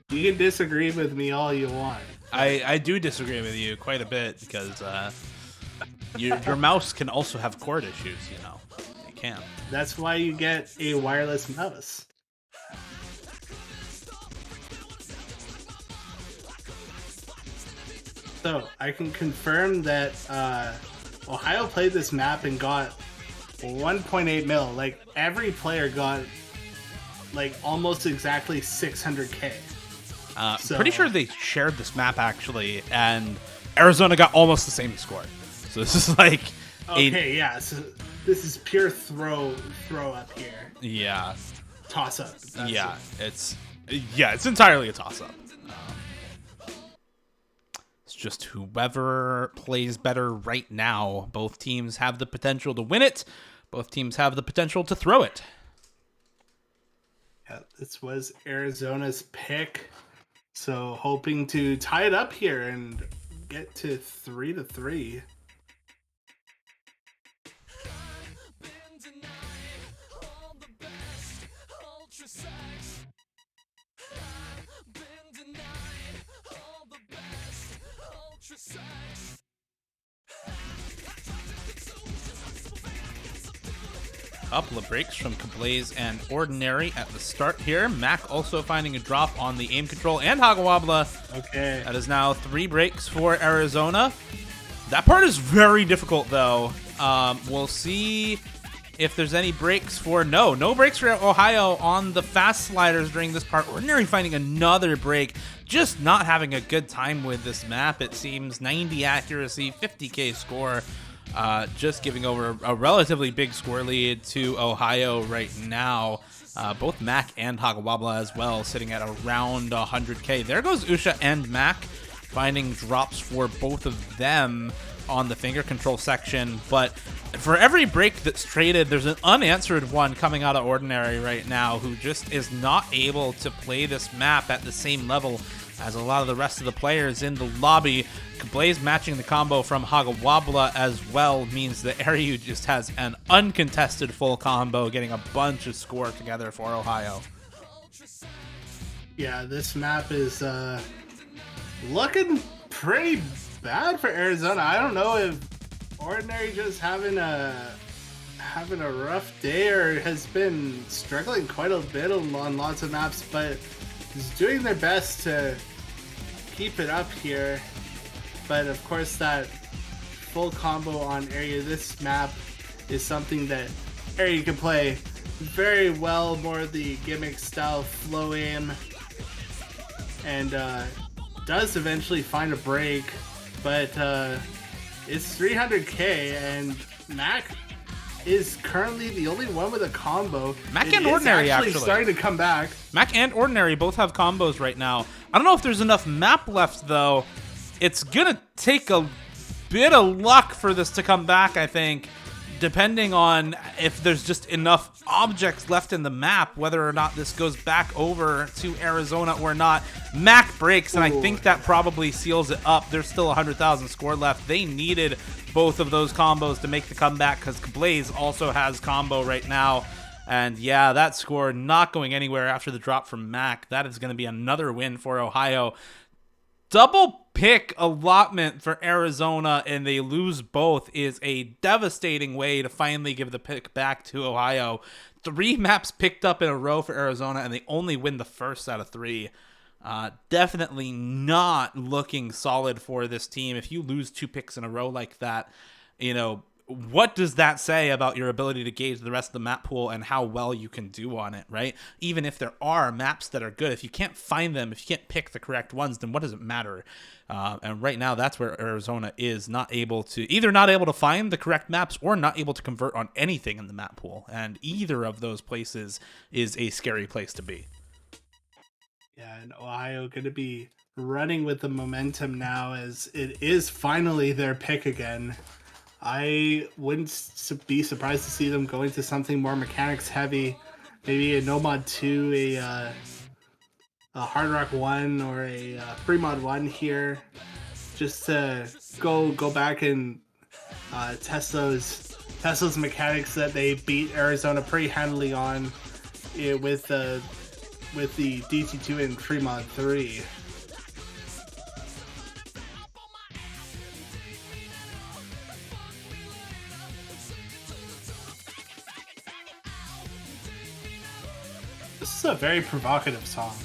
You can disagree with me all you want. I do disagree with you quite a bit because your mouse can also have cord issues, It can. That's why you get a wireless mouse. So I can confirm that Ohio played this map and got 1.8 mil. Like every player got like almost exactly 600K. Pretty sure they shared this map actually, and Arizona got almost the same score. So this is like yeah. So this is pure throw up here. Yeah. Toss up. It's entirely a toss up. It's just whoever plays better right now. Both teams have the potential to win it. Both teams have the potential to throw it. Yeah, this was Arizona's pick. So hoping to tie it up here and get to 3-3. Couple of breaks from Kablaze and Ordinary at the start here. Mac also finding a drop on the aim control and Hagawabla. Okay. That is now 3 breaks for Arizona. That part is very difficult though. We'll see if there's any breaks for... No breaks for Ohio on the fast sliders during this part. Ordinary finding another break. Just not having a good time with this map, it seems. 90 accuracy, 50k score. Just giving over a relatively big score lead to Ohio right now. Both Mac and Hagawabla as well, sitting at around 100k. There goes Usha and Mac, finding drops for both of them. on the finger control section, but for every break that's traded, there's an unanswered one coming out of Ordinary right now who just is not able to play this map at the same level as a lot of the rest of the players in the lobby. Blaze matching the combo from Hagawabla as well means that Ryu just has an uncontested full combo, getting a bunch of score together for Ohio. Yeah, this map is looking pretty bad for Arizona. I don't know if Ordinary just having a rough day or has been struggling quite a bit on lots of maps, but is doing their best to keep it up here. But of course, that full combo on Area, this map is something that Area can play very well, more the gimmick style flow aim, and does eventually find a break, but it's 300k, and Mac is currently the only one with a combo. Mac and Ordinary actually starting to come back. Mac and Ordinary both have combos right now. I don't know if there's enough map left, though. It's gonna take a bit of luck for this to come back, I think, depending on if there's just enough objects left in the map, whether or not this goes back over to Arizona or not. Mac breaks, and I think that probably seals it up. There's still 100,000 score left. They needed both of those combos to make the comeback because Blaze also has combo right now. And yeah, that score not going anywhere after the drop from Mac. That is going to be another win for Ohio. Double pick allotment for Arizona, and they lose both is a devastating way to finally give the pick back to Ohio. 3 maps picked up in a row for Arizona, and they only win the first out of 3. Definitely not looking solid for this team. If you lose 2 picks in a row like that, you know, what does that say about your ability to gauge the rest of the map pool and how well you can do on it, right? Even if there are maps that are good, if you can't find them, if you can't pick the correct ones, then what does it matter? And right now, that's where Arizona is not able to find the correct maps or not able to convert on anything in the map pool. And either of those places is a scary place to be. Yeah, and Ohio going to be running with the momentum now as it is finally their pick again. I wouldn't be surprised to see them going to something more mechanics heavy, maybe a No Mod 2, a Hard Rock 1, or a Free Mod 1 here, just to go back and test those mechanics that they beat Arizona pretty handily on with the DT2 and Free Mod 3. This is a very provocative song.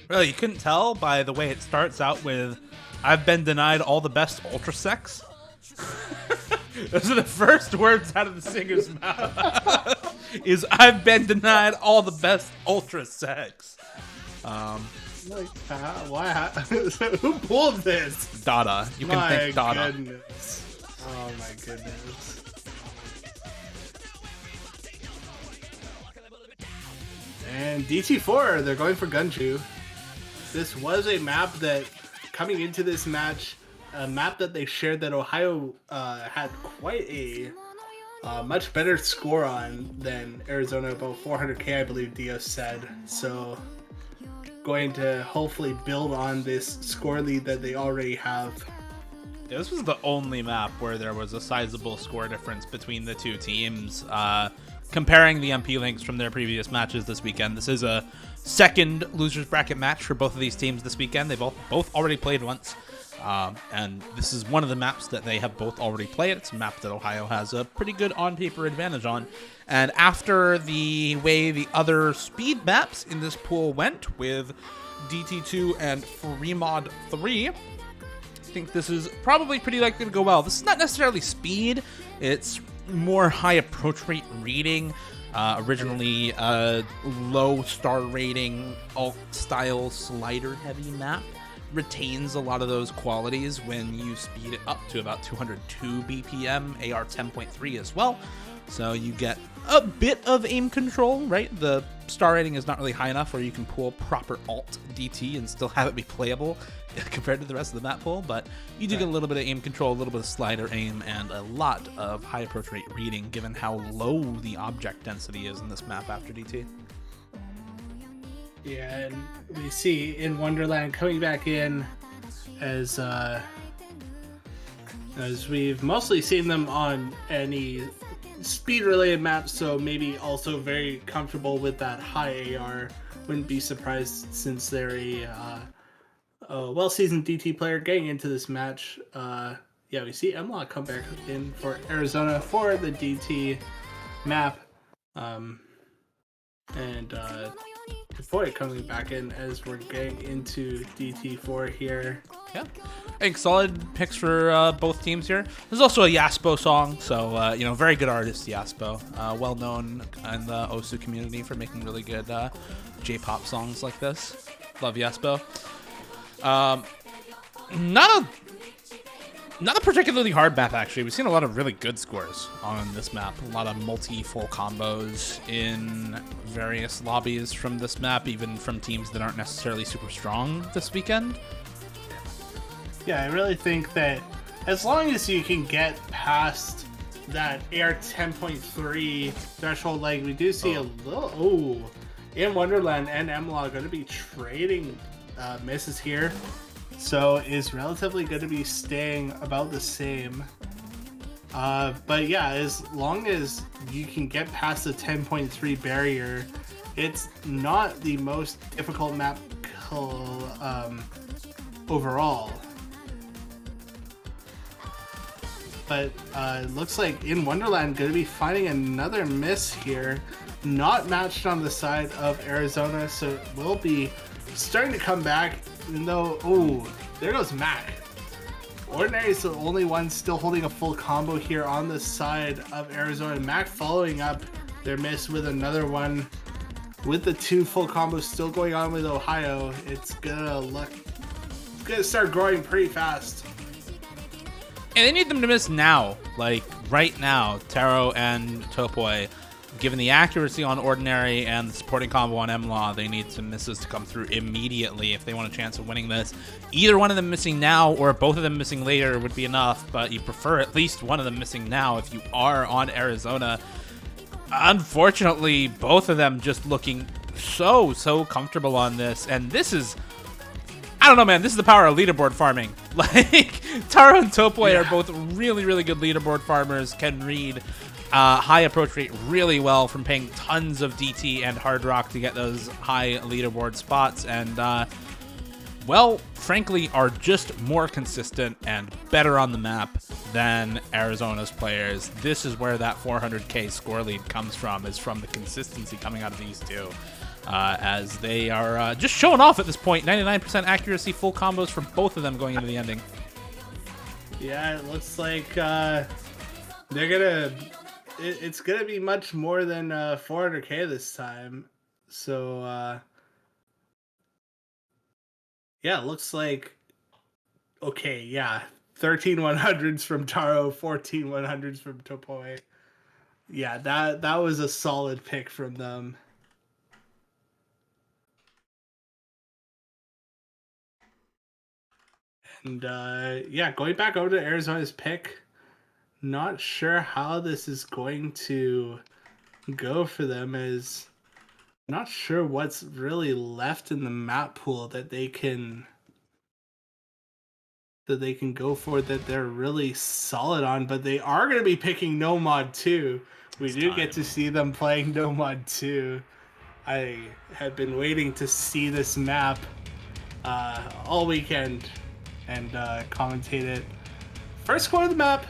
Really, you couldn't tell by the way it starts out with, "I've been denied all the best ultra sex." Those are the first words out of the singer's mouth. Is "I've been denied all the best ultra sex." Like, why? Who pulled this? Dada. You can thank Dada. Goodness. Oh my goodness. And DT4, they're going for Gunju. This was a map that, coming into this match, a map that they shared that Ohio had quite a much better score on than Arizona, about 400k, I believe Dio said. So, going to hopefully build on this score lead that they already have. Yeah, this was the only map where there was a sizable score difference between the two teams. Comparing the MP links from their previous matches this weekend, this is a second losers bracket match for both of these teams this weekend. They both already played once, and this is one of the maps that they have both already played. It's a map that Ohio has a pretty good on-paper advantage on. And after the way the other speed maps in this pool went with DT2 and Free Mod 3, I think this is probably pretty likely to go well. This is not necessarily speed, it's more high approach rate reading, originally low star rating alt style slider heavy map retains a lot of those qualities when you speed it up to about 202 BPM, AR 10.3 as well. So you get a bit of aim control, right? The star rating is not really high enough where you can pull proper alt DT and still have it be playable compared to the rest of the map pool, but you do get a little bit of aim control, a little bit of slider aim, and a lot of high approach rate reading given how low the object density is in this map after DT. Yeah, and we see in Wonderland coming back in as we've mostly seen them on any speed-related maps, so maybe also very comfortable with that high AR. Wouldn't be surprised since they're a well-seasoned DT player getting into this match. Yeah, we see Mlock come back in for Arizona for the DT map. Defoy coming back in as we're getting into DT4 here. Yeah, I think solid picks for both teams here. There's also a Yaspo song, so very good artist Yaspo, well known in the Osu community for making really good J-pop songs like this. Love Yaspo. Not a particularly hard map, actually. We've seen a lot of really good scores on this map. A lot of multi-full combos in various lobbies from this map, even from teams that aren't necessarily super strong this weekend. Yeah, I really think that as long as you can get past that AR 10.3 threshold, like we do see a little... in Wonderland and Mlog going to be trading misses here. So is relatively going to be staying about the same. But yeah, as long as you can get past the 10.3 barrier, it's not the most difficult map overall. But it looks like in Wonderland going to be finding another miss here. Not matched on the side of Arizona, so it will be starting to come back. Even though, there goes Mac. Ordinary is the only one still holding a full combo here on the side of Arizona. Mac following up their miss with another one. With the two full combos still going on with Ohio, it's gonna start growing pretty fast. And they need them to miss now, like right now. Taro and Topoi, given the accuracy on Ordinary and the supporting combo on M-Law, they need some misses to come through immediately if they want a chance of winning this. Either one of them missing now or both of them missing later would be enough, but you prefer at least one of them missing now if you are on Arizona. Unfortunately, both of them just looking so comfortable on this, and this is... I don't know, man. This is the power of leaderboard farming. Like, Taro and Topoi are both really good leaderboard farmers, can read high approach rate really well from paying tons of DT and Hard Rock to get those high leaderboard spots, and frankly are just more consistent and better on the map than Arizona's players. This is where that 400k score lead comes from, is from the consistency coming out of these two, as they are just showing off at this point. 99% accuracy, full combos for both of them going into the ending. Yeah, it looks like they're gonna... It's gonna be much more than 400k this time. So yeah, it looks like 13 100s from Taro, 14 100s from Topoi. Yeah, that was a solid pick from them. And going back over to Arizona's pick. Not sure how this is going to go for them, as not sure what's really left in the map pool that they can go for, that they're really solid on, but they are going to be picking No Mod 2. We do get to see them playing No Mod 2. I have been waiting to see this map all weekend and commentate it. First quarter of the map,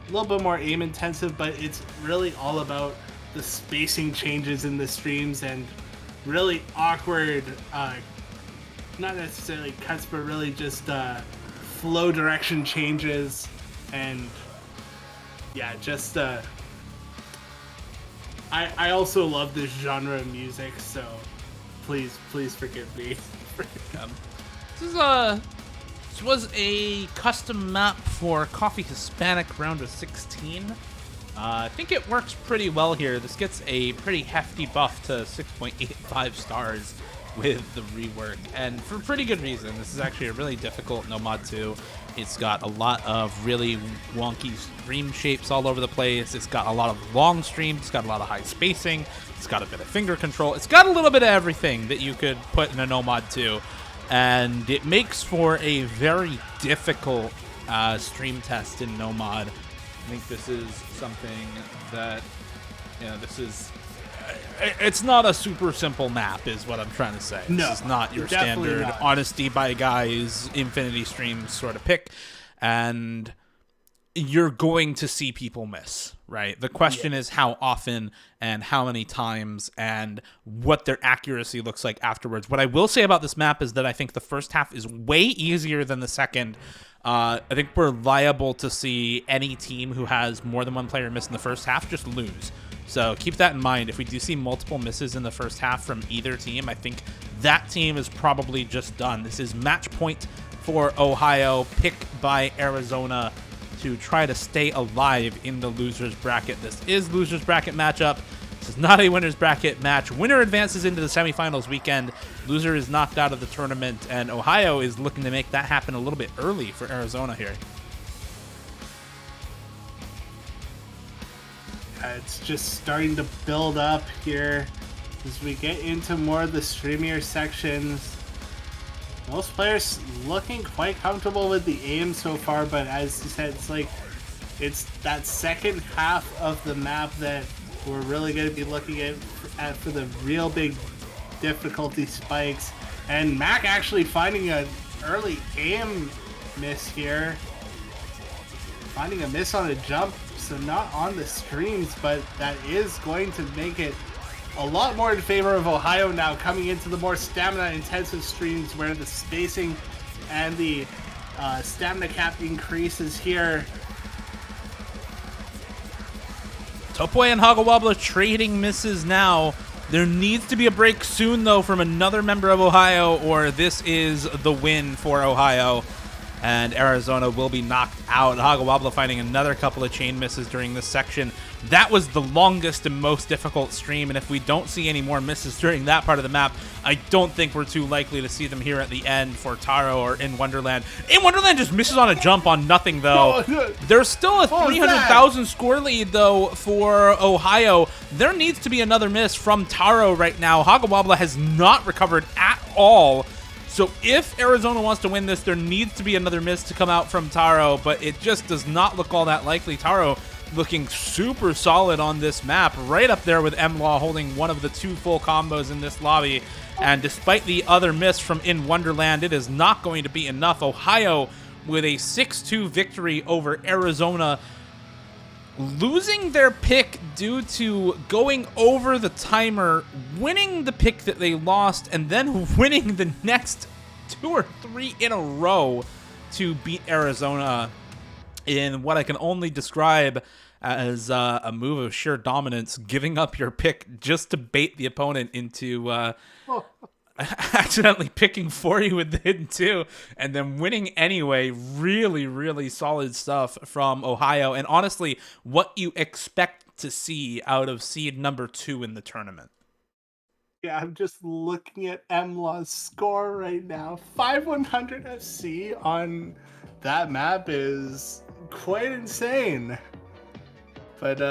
a little bit more aim intensive, but it's really all about the spacing changes in the streams and really awkward, not necessarily cuts, but really just flow direction changes. And yeah, just I also love this genre of music, so please forgive me. This was a custom map for Coffee Hispanic round of 16. I think it works pretty well here. This gets a pretty hefty buff to 6.85 stars with the rework, and for pretty good reason. This is actually a really difficult no mod 2. It's got a lot of really wonky stream shapes all over the place. It's got a lot of long streams. It's got a lot of high spacing. It's got a bit of finger control. It's got a little bit of everything that you could put in a no mod 2. And it makes for a very difficult stream test in no mod. I think this is something that, it's not a super simple map is what I'm trying to say. No, this is not your standard not. honesty by guys, infinity streams sort of pick. And you're going to see people miss, right? The question is how often and how many times and what their accuracy looks like afterwards. What I will say about this map is that I think the first half is way easier than the second. I think we're liable to see any team who has more than one player miss in the first half just lose. So keep that in mind. If we do see multiple misses in the first half from either team, I think that team is probably just done. This is match point for Ohio, pick by Arizona to try to stay alive in the loser's bracket. This is loser's bracket matchup. This is not a winner's bracket match. Winner advances into the semifinals weekend. Loser is knocked out of the tournament, and Ohio is looking to make that happen a little bit early for Arizona here. It's just starting to build up here as we get into more of the streamier sections. Most players looking quite comfortable with the aim so far, but as you said, it's that second half of the map that we're really going to be looking at for the real big difficulty spikes. And Mac actually finding an early aim miss here. Finding a miss on a jump, so not on the streams, but that is going to make it a lot more in favor of Ohio now, coming into the more stamina-intensive streams where the spacing and the stamina cap increases here. Topoe and Hagawabla trading misses now. There needs to be a break soon, though, from another member of Ohio, or this is the win for Ohio. And Arizona will be knocked out. Hagawabla finding another couple of chain misses during this section. That was the longest and most difficult stream, and if we don't see any more misses during that part of the map, I don't think we're too likely to see them here at the end for Taro or In Wonderland. In Wonderland just misses on a jump on nothing, though. There's still a 300,000 score lead, though, for Ohio. There needs to be another miss from Taro right now. Hagawabla has not recovered at all. So if Arizona wants to win this, there needs to be another miss to come out from Taro, but it just does not look all that likely. Taro looking super solid on this map, right up there with M-Law holding one of the 2 full combos in this lobby. And despite the other miss from In Wonderland, it is not going to be enough. Ohio with a 6-2 victory over Arizona, losing their pick due to going over the timer, winning the pick that they lost, and then winning the next 2 or 3 in a row to beat Arizona in what I can only describe as a move of sheer dominance, giving up your pick just to bait the opponent into accidentally picking for you with the hidden 2 and then winning anyway. Really, really solid stuff from Ohio, and honestly, what you expect to see out of seed number 2 in the tournament. Yeah, I'm just looking at M-Law's score right now. 5100 FC on that map is quite insane. But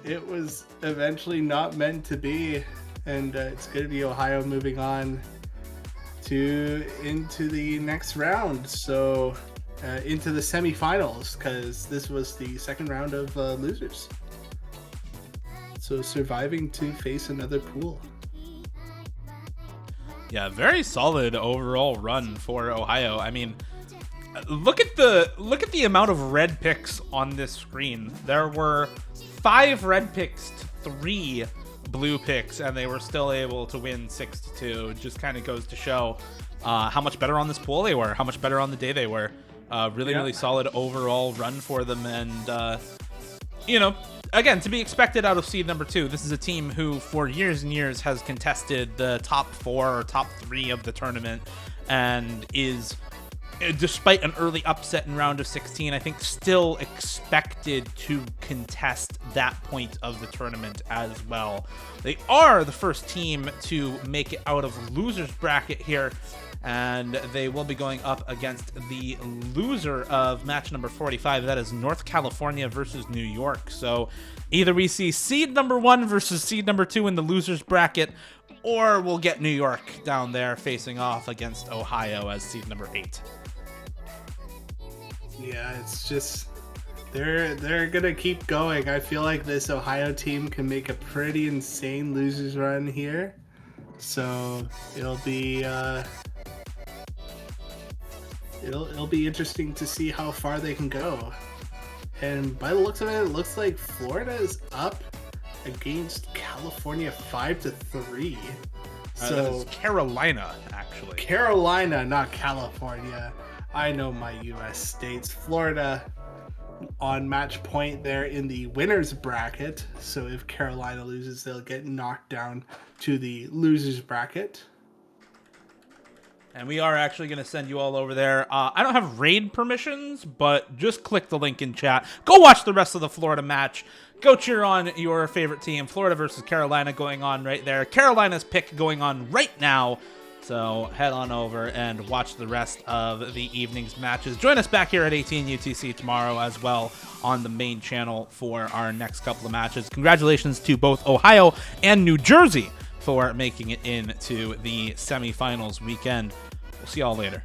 it was eventually not meant to be. And it's going to be Ohio moving on into the next round. So into the semifinals, because this was the second round of losers. So surviving to face another pool. Yeah, very solid overall run for Ohio. I mean, look at the amount of red picks on this screen. There were 5 red picks to 3 blue picks, and they were still able to win 6-2. It just kind of goes to show how much better on this pool they were, how much better on the day they were. Really solid overall run for them, and you know, again, to be expected out of seed number 2. This is a team who, for years and years, has contested the top 4 or top 3 of the tournament, and is, despite an early upset in round of 16, I think still expected to contest that point of the tournament as well. They are the first team to make it out of losers bracket here, and they will be going up against the loser of match number 45. That is North California versus New York. So either we see seed number 1 versus seed number 2 in the losers bracket, or we'll get New York down there facing off against Ohio as seed number 8. Yeah, it's just they're gonna keep going. I feel like this Ohio team can make a pretty insane losers run here, so it'll be it'll be interesting to see how far they can go. And by the looks of it, it looks like Florida is up against California 5-3. That So is Carolina, actually. Carolina, not California. I know my U.S. states. Florida on match point there in the winners bracket. So if Carolina loses, they'll get knocked down to the losers bracket. And we are actually going to send you all over there. I don't have raid permissions, but just click the link in chat. Go watch the rest of the Florida match. Go cheer on your favorite team. Florida versus Carolina going on right there. Carolina's pick going on right now. So head on over and watch the rest of the evening's matches. Join us back here at 18 UTC tomorrow as well on the main channel for our next couple of matches. Congratulations to both Ohio and New Jersey for making it into the semifinals weekend. We'll see y'all later.